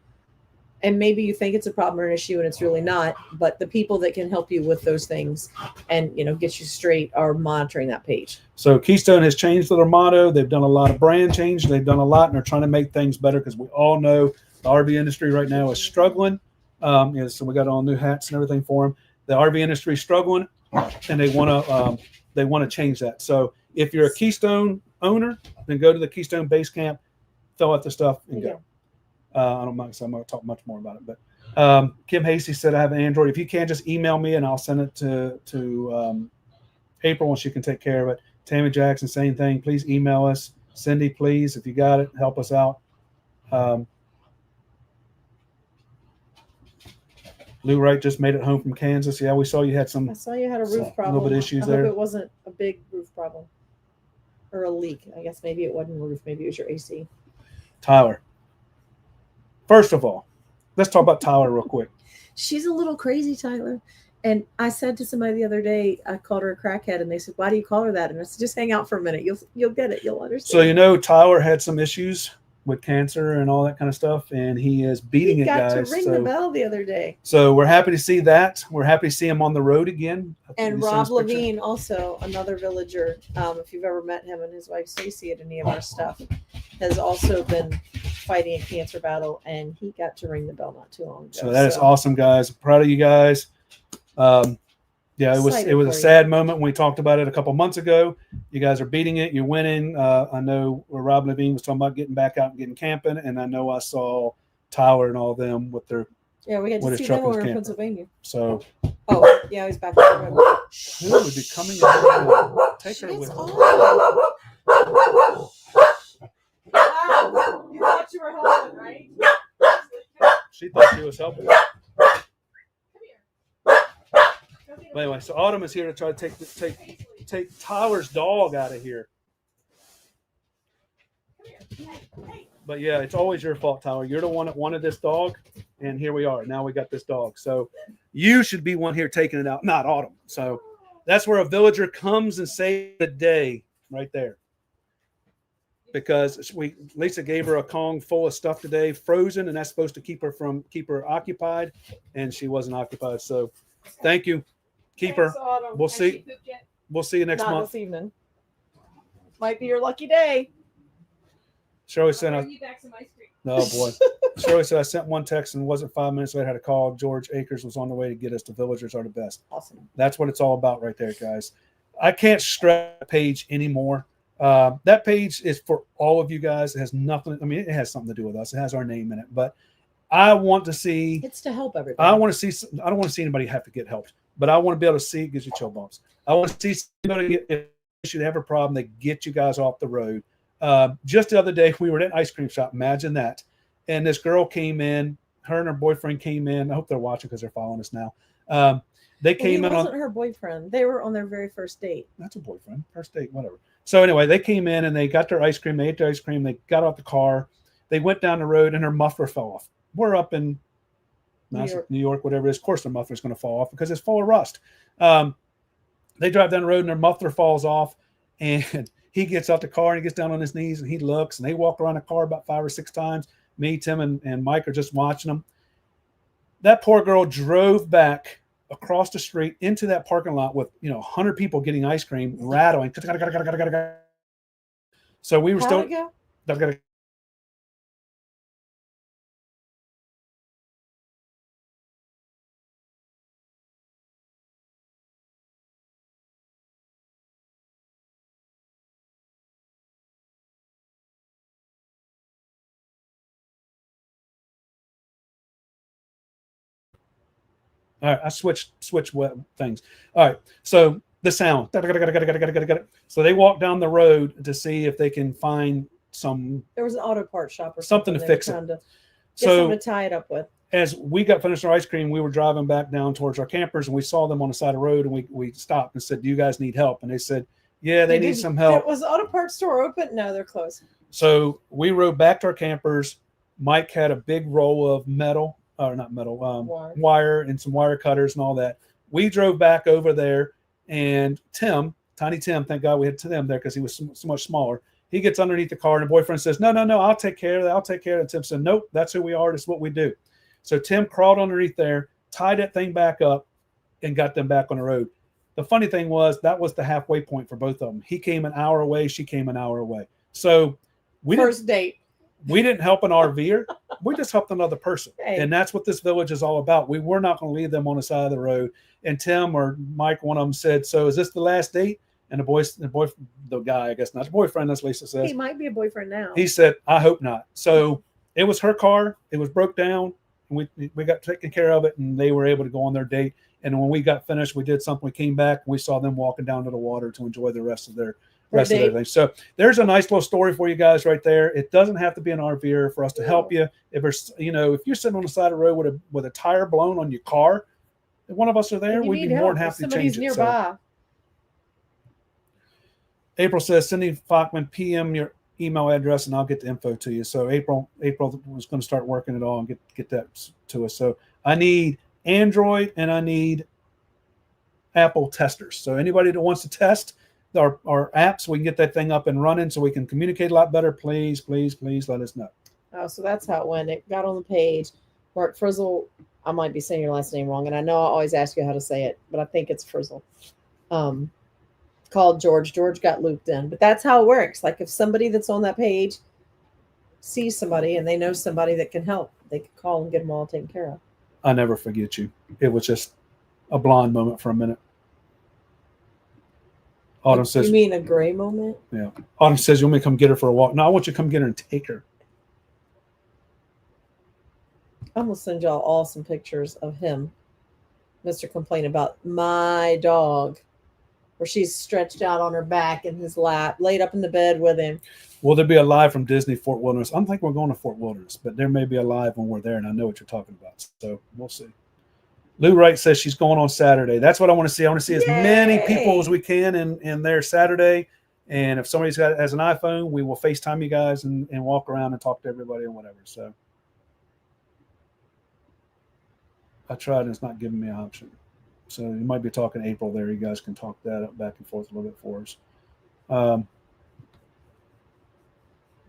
and maybe you think it's a problem or an issue and it's really not, but the people that can help you with those things and get you straight are monitoring that page. So Keystone has changed their motto. They've done a lot of brand change. They've done a lot, and they're trying to make things better because we all know the RV industry right now is struggling. So we got all new hats and everything for them. The RV industry is struggling, and they want to change that. So if you're a Keystone owner, then go to the Keystone base camp, fill out the stuff, and go. I don't mind, so I'm going to talk much more about it. But Kim Hasty said, I have an Android. If you can, just email me and I'll send it to April and she can take care of it. Tammy Jackson, same thing. Please email us. Cindy, please, if you got it, help us out. Lou Wright just made it home from Kansas. Yeah, we saw you had some. I saw you had a roof problem. A little bit of issues I hope there. it wasn't a big roof problem or a leak. I guess maybe it wasn't a roof. Maybe it was your AC. Tyler. First of all, let's talk about Tyler real quick. She's a little crazy, Tyler. And I said to somebody the other day, I called her a crackhead, and they said, "Why do you call her that?" And I said, "Just hang out for a minute. You'll get it. You'll understand." So Tyler had some issues with cancer and all that kind of stuff, and he is beating it, guys. He got to ring the bell the other day. So we're happy to see that. We're happy to see him on the road again. And Rob Levine, also another villager, if you've ever met him and his wife Stacey at any of our stuff, has also been fighting a cancer battle, and he got to ring the bell not too long ago. So that is awesome, guys. I'm proud of you guys. Yeah, it was a sad moment when we talked about it a couple months ago. You guys are beating it. You're winning. I know where Rob Levine was talking about getting back out and getting camping, and I know I saw Tyler and all them with their we had to see them when we were in Pennsylvania. So he's back there. Who would be coming out? Take her with her. Wow, you thought you were helping, right? She thought she was helping. But anyway, so Autumn is here to try to take Tyler's dog out of here. But yeah, it's always your fault, Tyler. You're the one that wanted this dog, and here we are. Now we got this dog. So you should be one here taking it out, not Autumn. So that's where a villager comes and saves the day right there. Because Lisa gave her a Kong full of stuff today, frozen, and that's supposed to keep her occupied, and she wasn't occupied. So thank you. Keep her. We'll see. We'll see you next month. This evening. Might be your lucky day. Shirley sent a. Oh boy. Shirley said I sent one text and wasn't 5 minutes later. I had a call. George Akers was on the way to get us. The villagers are the best. Awesome. That's what it's all about right there, guys. I can't stress the page anymore. That page is for all of you guys. It has nothing. I mean, it has something to do with us. It has our name in it, but I want to see. It's to help everybody. I want to see. I don't want to see anybody have to get helped. But I want to be able to see, it gives you chill bumps. I want to see somebody if you have a problem, they get you guys off the road. Just the other day, we were at an ice cream shop. Imagine that. And this girl came in, her and her boyfriend came in. I hope they're watching because they're following us now. They came in. It wasn't her boyfriend. They were on their very first date. That's a boyfriend. First date, whatever. So anyway, they came in and they got their ice cream. They ate their ice cream. They got out the car. They went down the road and her muffler fell off. We're up in New York, whatever it is. Of course, their muffler is going to fall off because it's full of rust. They drive down the road and their muffler falls off, and he gets out the car and he gets down on his knees and he looks, and they walk around the car about 5 or 6 times. Me, Tim, and Mike are just watching them. That poor girl drove back across the street into that parking lot with 100 people getting ice cream, rattling. So we were still. All right, I switched things. All right, so the sound. So they walk down the road to see if they can find some. There was an auto part shop or something to fix it. Get something to tie it up with. As we got finished our ice cream, we were driving back down towards our campers, and we saw them on the side of the road, and we stopped and said, "Do you guys need help?" And they said, "Yeah, they need some help." Was the auto parts store open? No, they're closed. So we rode back to our campers. Mike had a big roll of metal. Or not metal, wire and some wire cutters and all that. We drove back over there, and Tiny Tim, thank God we had Tim there because he was so much smaller. He gets underneath the car, and the boyfriend says, no, I'll take care of that. I'll take care of it. And Tim said, nope, that's who we are. That's what we do. So Tim crawled underneath there, tied that thing back up, and got them back on the road. The funny thing was that was the halfway point for both of them. He came an hour away. She came an hour away. So first date. We didn't help an RVer. We just helped another person. Hey. And that's what this village is all about. We were not going to leave them on the side of the road. And Tim or Mike, one of them said, so is this the last date? And the guy, I guess not the boyfriend, as Lisa says. He might be a boyfriend now. He said, I hope not. So it was her car. It was broke down. And we got taken care of it, and they were able to go on their date. And when we got finished, we did something. We came back, and we saw them walking down to the water to enjoy the rest of their thing. So there's a nice little story for you guys right there. It doesn't have to be an RVer for us to help you. If there's, if you're sitting on the side of the road with a tire blown on your car, if one of us are there, we'd be more than happy to change it. Nearby. So, April says, Cindy Fockman, PM your email address, and I'll get the info to you. So April was going to start working it all and get that to us. So I need Android and I need Apple testers. So anybody that wants to test our apps, we can get that thing up and running so we can communicate a lot better. Please let us know. Oh, so that's how it went. It got on the page. Mark Frizzle, I might be saying your last name wrong, and I know I always ask you how to say it, but I think it's Frizzle. Called George. George got looped in. But that's how it works. Like if somebody that's on that page sees somebody and they know somebody that can help, they can call and get them all taken care of. I never forget you. It was just a blonde moment for a minute. Autumn says, you mean a gray moment? Yeah. Autumn says, you want me to come get her for a walk? No, I want you to come get her and take her. I'm going to send y'all all some pictures of him. Mr. Complain about my dog, where she's stretched out on her back in his lap, laid up in the bed with him. Will there be a live from Disney Fort Wilderness? I don't think we're going to Fort Wilderness, but there may be a live when we're there, and I know what you're talking about. So we'll see. Lou Wright says she's going on Saturday. That's what I want to see. I want to see as many people as we can in there Saturday. And if somebody's has an iPhone, we will FaceTime you guys and walk around and talk to everybody and whatever. So I tried, and it's not giving me an option. So you might be talking April there. You guys can talk that up back and forth a little bit for us.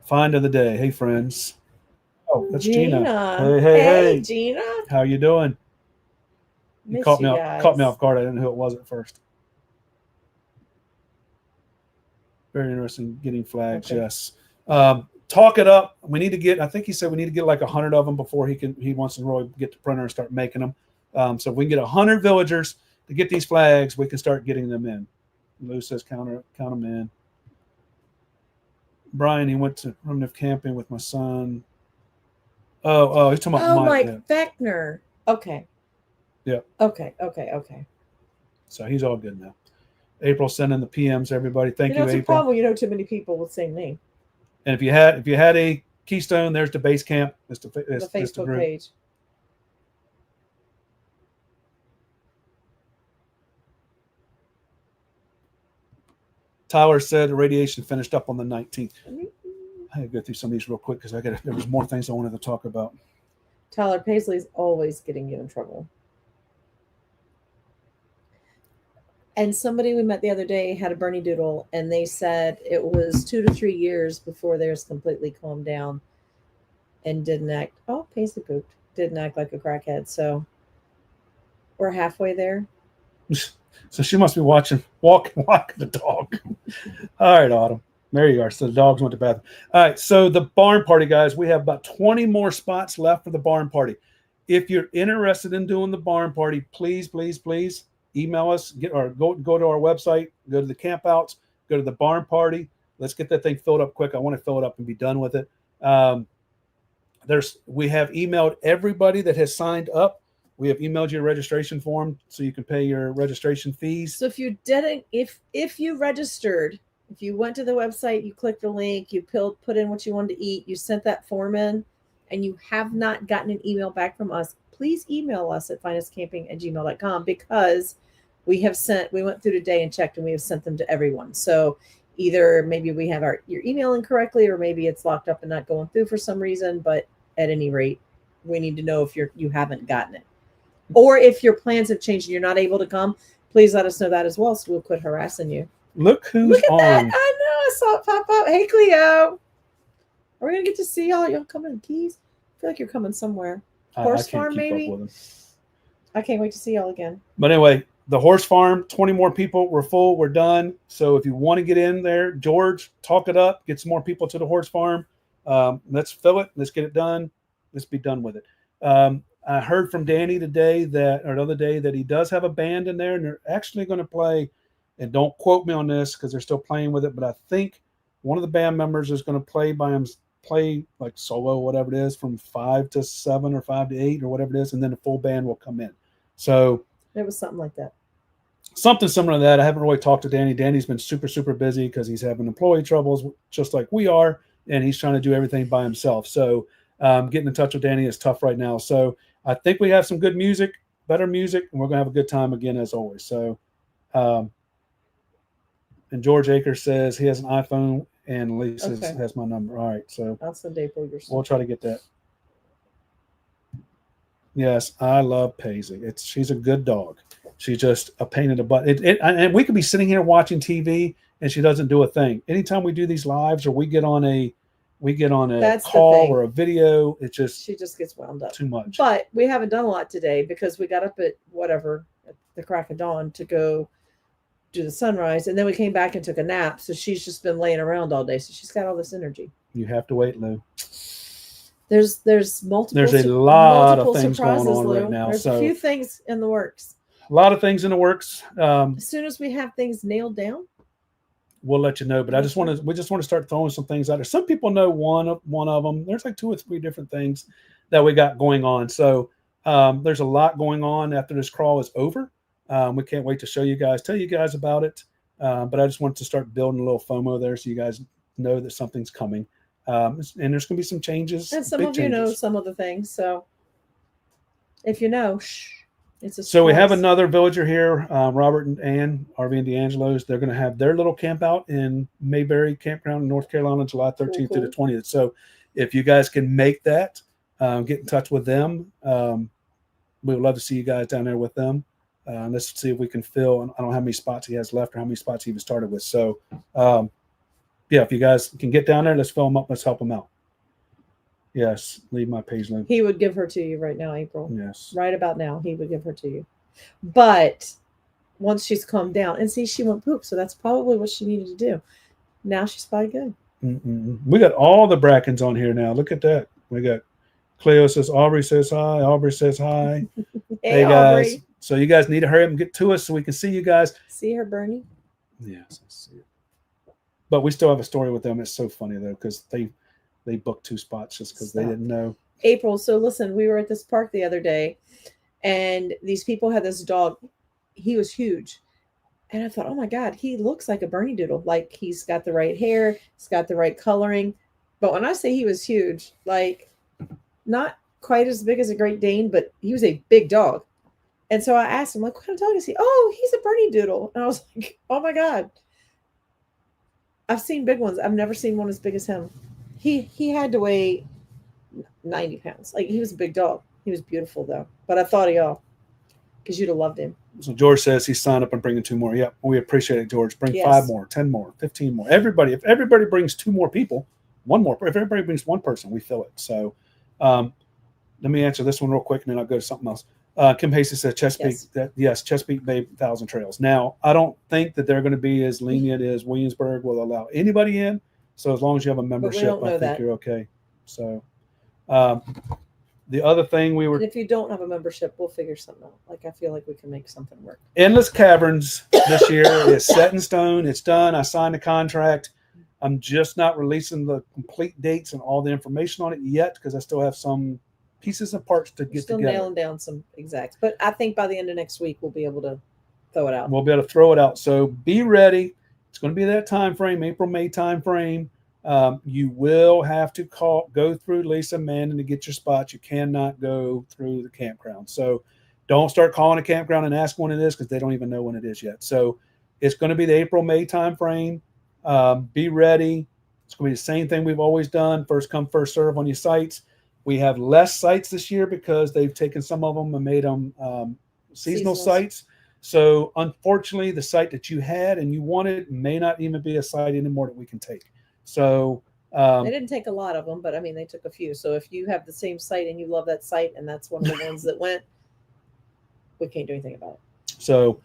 Find of the day. Hey, friends. Oh, that's Gina. Hey, Gina. How you doing? You caught me off guard. I didn't know who it was at first. Very interesting. Getting flags. Okay. Yes. Talk it up. We need to get. I think he said we need to get like 100 of them before he wants to really get the printer and start making them. So if we can get 100 villagers to get these flags, we can start getting them in. Lou says count them in. Brian, he went to primitive camping with my son. Oh, he's talking about Mike Beckner. Okay. Yeah. Okay. So he's all good now. April sending the PMs, everybody. Thank you, it's April. A problem. You know too many people with the same name. And if you had a Keystone, there's the base camp. It's the Facebook group. page. Tyler said the radiation finished up on the 19th. I had to go through some of these real quick because there was more things I wanted to talk about. Tyler Paisley's always getting you in trouble. And somebody we met the other day had a Bernie doodle, and they said it was 2 to 3 years before theirs completely calmed down and didn't act. Oh, Paisley pooped. Didn't act like a crackhead. So we're halfway there. So she must be walking the dog. All right, Autumn. There you are. So the dogs went to bathroom. All right. So the barn party, guys, we have about 20 more spots left for the barn party. If you're interested in doing the barn party, please email us. Go to our website. Go to the campouts. Go to the barn party. Let's get that thing filled up quick. I want to fill it up and be done with it. We have emailed everybody that has signed up. We have emailed you a registration form so you can pay your registration fees. So if you didn't, if you registered, if you went to the website, you clicked the link, you put in what you wanted to eat, you sent that form in, and you have not gotten an email back from us, please email us at FindUsCamping@gmail.com, because we went through today and checked, and we have sent them to everyone. So either maybe we have your email incorrectly, or maybe it's locked up and not going through for some reason. But at any rate, we need to know if you haven't gotten it. Or if your plans have changed and you're not able to come, please let us know that as well, so we'll quit harassing you. Look who's on. That. I know. I saw it pop up. Hey, Cleo. Are we going to get to see y'all coming to Keys? I feel like you're coming somewhere. Horse farm, maybe? I can't wait to see y'all again. But anyway, the horse farm, 20 more people. We're full. We're done. So if you want to get in there, George, talk it up. Get some more people to the horse farm. Let's fill it. Let's get it done. Let's be done with it. I heard from Danny today or the other day that he does have a band in there, and they're actually going to play. And don't quote me on this because they're still playing with it, but I think one of the band members is going to play like solo, whatever it is, from 5 to 7 or 5 to 8 or whatever it is, and then the full band will come in. So it was something like that. Something similar to that. I haven't really talked to Danny. Danny's been super, super busy because he's having employee troubles, just like we are, and he's trying to do everything by himself. So getting in touch with Danny is tough right now. So I think we have some good music, better music, and we're going to have a good time again as always. So, and George Akers says he has an iPhone, and Lisa has my number. All right, so I'll send April your stuff. We'll try to get that. Yes, I love Paisley. She's a good dog. She's just a pain in the butt. And we could be sitting here watching TV, and she doesn't do a thing. Anytime we do these lives or we get on a call or a video, she just gets wound up too much. But we haven't done a lot today because we got up at the crack of dawn to go do the sunrise, and then we came back and took a nap. So she's just been laying around all day. So she's got all this energy. You have to wait, Lou. There's multiple. There's a lot of things going on Lou. right now. There's a few things in the works. A lot of things in the works. As soon as we have things nailed down, we'll let you know. But we just want to start throwing some things out there. Some people know one of them. There's like 2 or 3 different things that we got going on. So there's a lot going on after this crawl is over. We can't wait to tell you guys about it. But I just wanted to start building a little FOMO there so you guys know that something's coming. And there's going to be some changes. And some of you know some of the things. So if you know, it's a surprise. So we have another villager here, Robert and Ann, RV and D'Angelo's. They're going to have their little camp out in Mayberry Campground in North Carolina, July 13th through the 20th. So if you guys can make that, get in touch with them. We would love to see you guys down there with them. Let's see if we can fill. I don't know how many spots he has left or how many spots he even started with. So, yeah, if you guys can get down there, let's fill them up. Let's help them out. Yes, leave my page link. He would give her to you right now, April. Yes. Right about now, he would give her to you. But once she's calmed down, and see, she won't poop, so that's probably what she needed to do. Now she's probably good. We got all the Brackens on here now. Look at that. We got Cleo says, Aubrey says hi. Aubrey says hi. Hey, guys. Aubrey. So you guys need to hurry up and get to us so we can see you guys. See her, Bernie? Yes, I see it. But we still have a story with them. It's so funny, though, because they booked 2 spots just because they didn't know. April, so listen, we were at this park the other day, and these people had this dog. He was huge. And I thought, oh, my God, he looks like a Bernie Doodle. Like, he's got the right hair. He's got the right coloring. But when I say he was huge, like, not quite as big as a Great Dane, but he was a big dog. And so I asked him, like, what kind of dog is he? Oh, he's a Bernie Doodle. And I was like, oh, my God. I've seen big ones. I've never seen one as big as him. He had to weigh 90 pounds. Like, he was a big dog. He was beautiful, though. But I thought of y'all because you'd have loved him. So George says he's signed up and bringing 2 more. Yep, we appreciate it, George. Bring 5 more, 10 more, 15 more. If everybody brings 2 more people, 1 more. If everybody brings 1 person, we fill it. So let me answer this one real quick, and then I'll go to something else. Kim Hasty says Chesapeake. Yes. Chesapeake Bay 1,000 Trails. Now, I don't think that they're going to be as lenient as Williamsburg will allow anybody in. So as long as you have a membership, I think you're okay. So the other thing and if you don't have a membership, we'll figure something out. Like, I feel like we can make something work. Endless Caverns this year is set in stone. It's done. I signed a contract. I'm just not releasing the complete dates and all the information on it yet because I still have some pieces and parts to get still together. Nailing down some exacts. But I think by the end of next week, we'll be able to throw it out. We'll be able to throw it out. So be ready. It's going to be that time frame, April, May time frame. You will have to go through Lisa Manning to get your spots. You cannot go through the campground. So don't start calling a campground and ask when it is because they don't even know when it is yet. So it's going to be the April, May time frame. Be ready. It's going to be the same thing we've always done. First come, first serve on your sites. We have less sites this year because they've taken some of them and made them seasonal sites. So unfortunately, the site that you had and you wanted may not even be a site anymore that we can take. So they didn't take a lot of them, but I mean, they took a few. So if you have the same site and you love that site and that's one of the ones that went, we can't do anything about it. So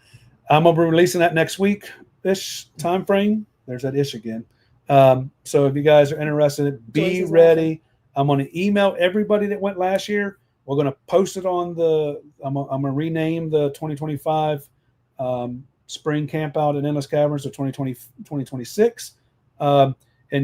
I'm going to be releasing that next week-ish time frame. There's that ish again. So if you guys are interested, be Joyce is ready. I'm going to email everybody that went last year. We're going to post it on the. I'm going to rename the 2025 spring camp out at Endless Caverns to 2026. And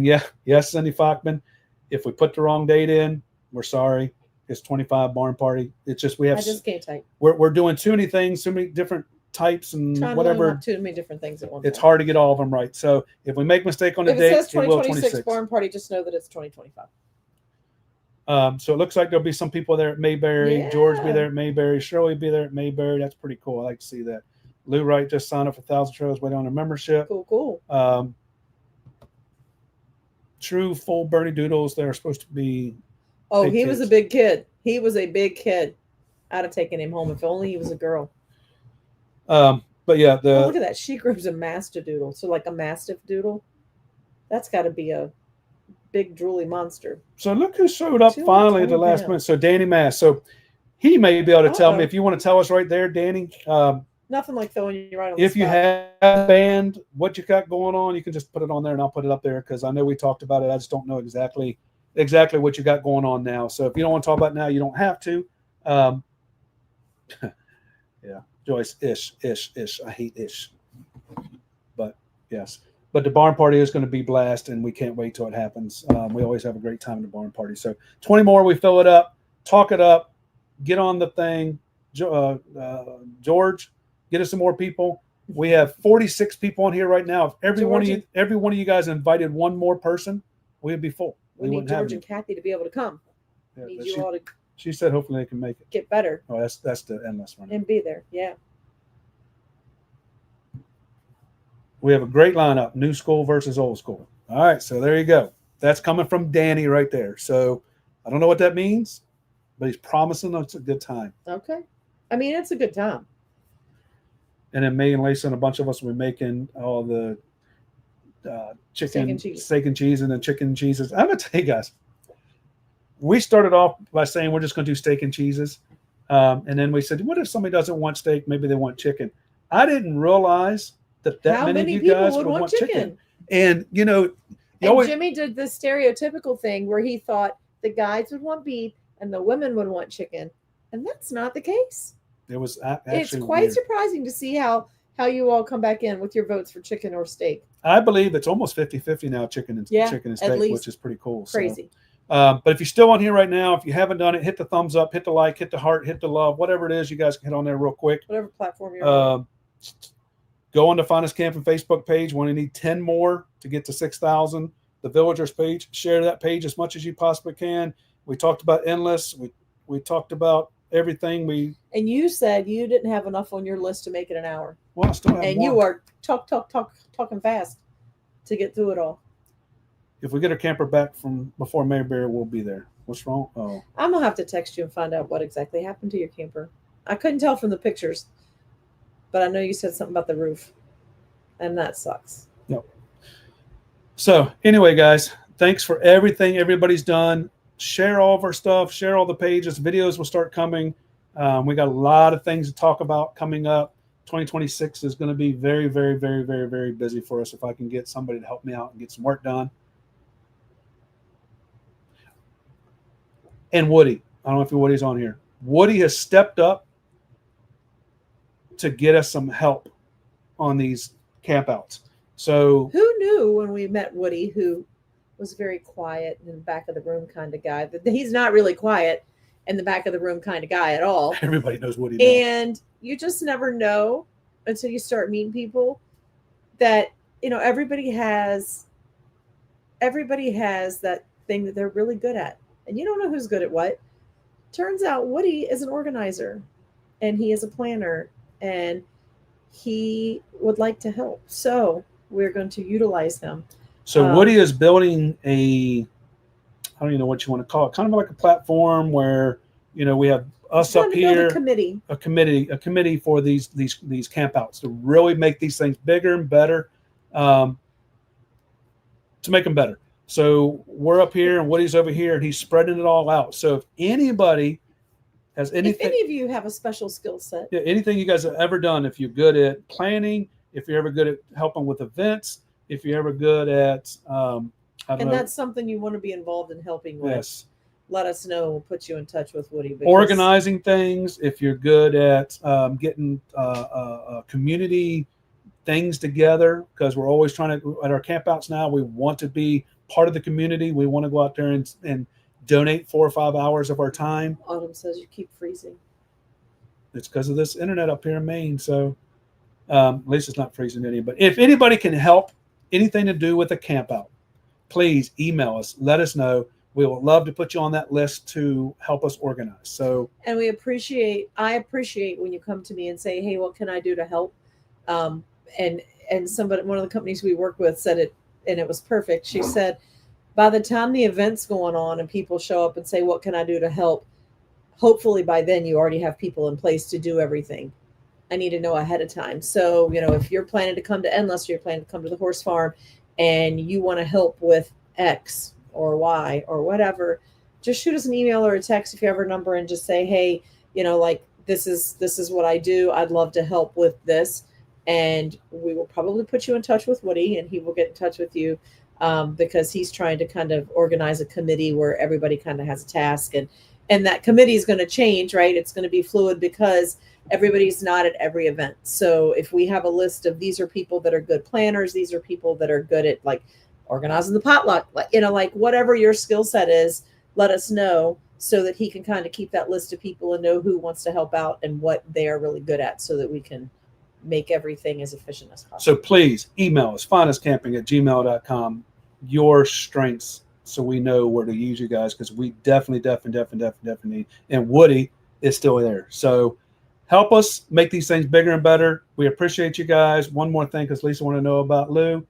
yes, Cindy Fockman, if we put the wrong date in, we're sorry. It's 25 barn party. It's just we have. I just can't type. We're doing too many things, too many different types and Trying whatever. to learn too many different things at once. It's hard to get all of them right. So if we make a mistake on the date, if it says it will 2026 26. barn party, just know that it's 2025. So it looks like there'll be some people there at Mayberry. Yeah. George be there at Mayberry. Shirley be there at Mayberry. That's pretty cool. I like to see that. Lou Wright just signed up for 1,000 Trails, waiting on a membership. Cool. True full Bernie Doodles. They're supposed to be. Oh, he was a big kid. He was a big kid. I'd have taken him home if only he was a girl. But yeah, look at that. She grows a mastidoodle. So like a mastiff doodle. That's got to be a big drooly monster. So look who showed up finally at the last minute. So Danny Mass. So he may be able to tell me if you want to tell us right there, Danny. Nothing like throwing you right on if the you spot. have a band, what you got going on, you can just put it on there and I'll put it up there because I know we talked about it. I just don't know exactly what you got going on now. So if you don't want to talk about it now, you don't have to. Yeah, Joyce, ish. I hate ish. But yes. But the barn party is going to be blast, and we can't wait till it happens. We always have a great time at the barn party. So 20 more, we fill it up, talk it up, get on the thing. George, get us some more people. We have 46 people on here right now. If every one of you guys invited one more person, we'd be full. We need George and Kathy to be able to come. Yeah, need you all to. She said hopefully they can make it. Get better. Oh, that's the endless one. And be there. Yeah. We have a great lineup, new school versus old school. All right, so there you go. That's coming from Danny right there. So I don't know what that means, but he's promising us a good time. Okay. I mean, it's a good time. And then May and Lisa and a bunch of us will be making all the chicken, steak and cheese, and then chicken cheeses. I'm going to tell you guys, we started off by saying we're just going to do steak and cheeses. And then we said, what if somebody doesn't want steak? Maybe they want chicken. I didn't realize that many of you guys would want chicken. And, you know, Jimmy did this stereotypical thing where he thought the guys would want beef and the women would want chicken. And that's not the case. It was actually it's quite surprising to see how you all come back in with your votes for chicken or steak. I believe it's almost 50-50 now, chicken and steak, which is pretty cool. Crazy. So, but if you're still on here right now, if you haven't done it, hit the thumbs up, hit the like, hit the heart, hit the love, whatever it is, you guys can hit on there real quick. Whatever platform you're on. Go on the FindUsCamping Facebook page. We only need 10 more to get to 6,000. The Villagers page, share that page as much as you possibly can. We talked about Endless. We talked about everything. And you said you didn't have enough on your list to make it an hour. Well, I still have and more. You are talking fast to get through it all. If we get our camper back from before Mayberry, we'll be there. What's wrong? Oh, I'm gonna have to text you and find out what exactly happened to your camper. I couldn't tell from the pictures, but I know you said something about the roof, and that sucks. Yep. So anyway, guys, thanks for everything everybody's done. Share all of our stuff. Share all the pages. Videos will start coming. We got a lot of things to talk about coming up. 2026 is going to be very, very, very, very, very busy for us if I can get somebody to help me out and get some work done. And Woody. I don't know if Woody's on here. Woody has stepped up to get us some help on these campouts. So who knew when we met Woody, who was very quiet in the back of the room kind of guy, but he's not really quiet in the back of the room kind of guy at all. Everybody knows Woody now. And you just never know until you start meeting people that, you know, everybody has that thing that they're really good at. And you don't know who's good at what. Turns out Woody is an organizer and he is a planner and he would like to help. So we're going to utilize him. So Woody is building I don't even know what you want to call it, kind of like a platform where, you know, we have us up here, a committee for these campouts to really make these things bigger and better, to make them better. So we're up here and Woody's over here and he's spreading it all out. So if anybody has anything, if any of you have a special skill set, anything you guys have ever done, if you're good at planning, if you're ever good at helping with events, if you're ever good at, I don't And know, that's something you want to be involved in helping with. yes, Let us know. We'll put you in touch with Woody. organizing things. If you're good at getting community things together, because we're always trying to, at our campouts now, we want to be part of the community. We want to go out there and donate 4 or 5 hours of our time. Autumn says you keep freezing. It's because of this internet up here in Maine. So at least it's not freezing any. But if anybody can help anything to do with a camp out, please email us. Let us know. We would love to put you on that list to help us organize. So, and I appreciate when you come to me and say, hey, what can I do to help? And somebody, one of the companies we work with said it, and it was perfect. She said, by the time the event's going on and people show up and say, what can I do to help? Hopefully by then you already have people in place to do everything. I need to know ahead of time. So, if you're planning to come to Endless, or you're planning to come to the horse farm and you want to help with X or Y or whatever, just shoot us an email or a text if you have our number and just say, hey, like this is what I do. I'd love to help with this. And we will probably put you in touch with Woody, and he will get in touch with you because he's trying to kind of organize a committee where everybody kind of has a task, and that committee is going to change, right? It's going to be fluid because everybody's not at every event. So if we have a list of these are people that are good planners, these are people that are good at like organizing the potluck, like whatever your skill set is, let us know so that he can kind of keep that list of people and know who wants to help out and what they are really good at so that we can make everything as efficient as possible. So please email us, FindUsCamping@gmail.com, your strengths, so we know where to use you guys, because we definitely need, and Woody is still there. So help us make these things bigger and better. We appreciate you guys. One more thing, because Lisa wanted to know about Lou.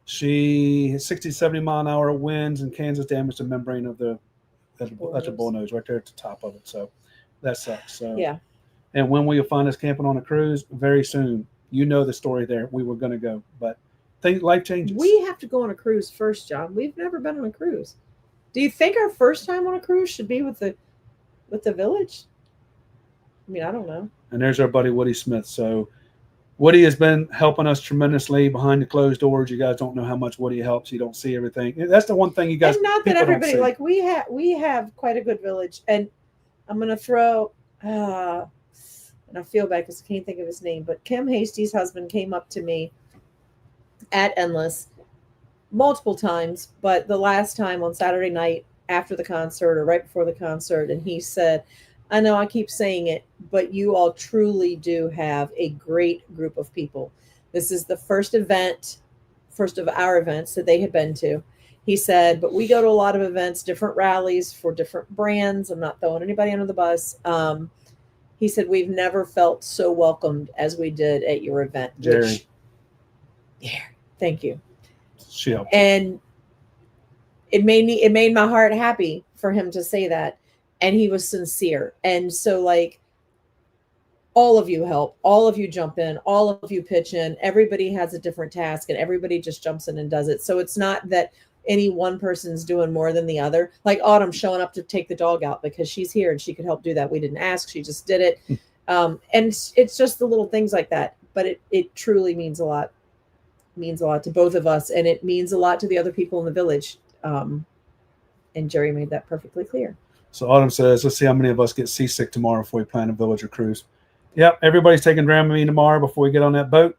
She has 60, 70 mile an hour winds in Kansas damaged the membrane of that's a bull nose right there at the top of it. So that sucks. So yeah. And when will you find us camping on a cruise? Very soon. You know the story there. We were going to go, but life changes. We have to go on a cruise first, John. We've never been on a cruise. Do you think our first time on a cruise should be with the village? I mean, I don't know. And there's our buddy Woody Smith. So Woody has been helping us tremendously behind the closed doors. You guys don't know how much Woody helps. You don't see everything. That's the one thing you guys. And not that everybody, like we have quite a good village. And I'm going to throw. And I feel bad because I can't think of his name, but Kim Hasty's husband came up to me at Endless multiple times, but the last time on Saturday night after the concert or right before the concert, and he said, I know I keep saying it, but you all truly do have a great group of people. This is the first of our events that they had been to. He said, but we go to a lot of events, different rallies for different brands. I'm not throwing anybody under the bus. He said, we've never felt so welcomed as we did at your event. Jerry. Yeah, thank you. She helped. And it made my heart happy for him to say that. And he was sincere. And so like all of you help, all of you jump in, all of you pitch in. Everybody has a different task and everybody just jumps in and does it. So it's not that any one person's doing more than the other. Like Autumn showing up to take the dog out because she's here and she could help do that. We didn't ask, she just did it. And it's just the little things like that. But it truly means a lot. It means a lot to both of us, and it means a lot to the other people in the village. And Jerry made that perfectly clear. So Autumn says, let's see how many of us get seasick tomorrow before we plan a village or cruise. Yep, everybody's taking Dramamine tomorrow before we get on that boat.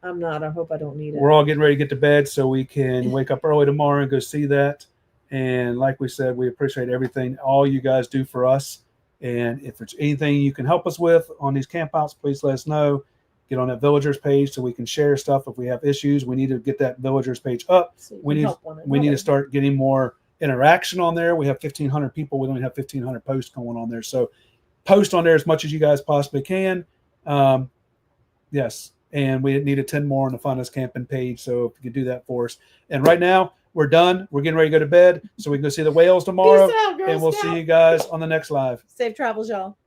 I'm not. I hope I don't need it. We're all getting ready to get to bed so we can wake up early tomorrow and go see that. And like we said, we appreciate everything all you guys do for us. And if there's anything you can help us with on these campouts, please let us know. Get on that villagers page so we can share stuff. If we have issues, we need to get that villagers page up. So we need to start getting more interaction on there. We have 1,500 people. We only have 1,500 posts going on there. So post on there as much as you guys possibly can. Yes. And we need 10 more on the Find Us Camping page. So if you can do that for us. And right now we're done. We're getting ready to go to bed so we can go see the whales tomorrow. Peace out, Girl and we'll Scout. see you guys on the next live. Safe travels, y'all.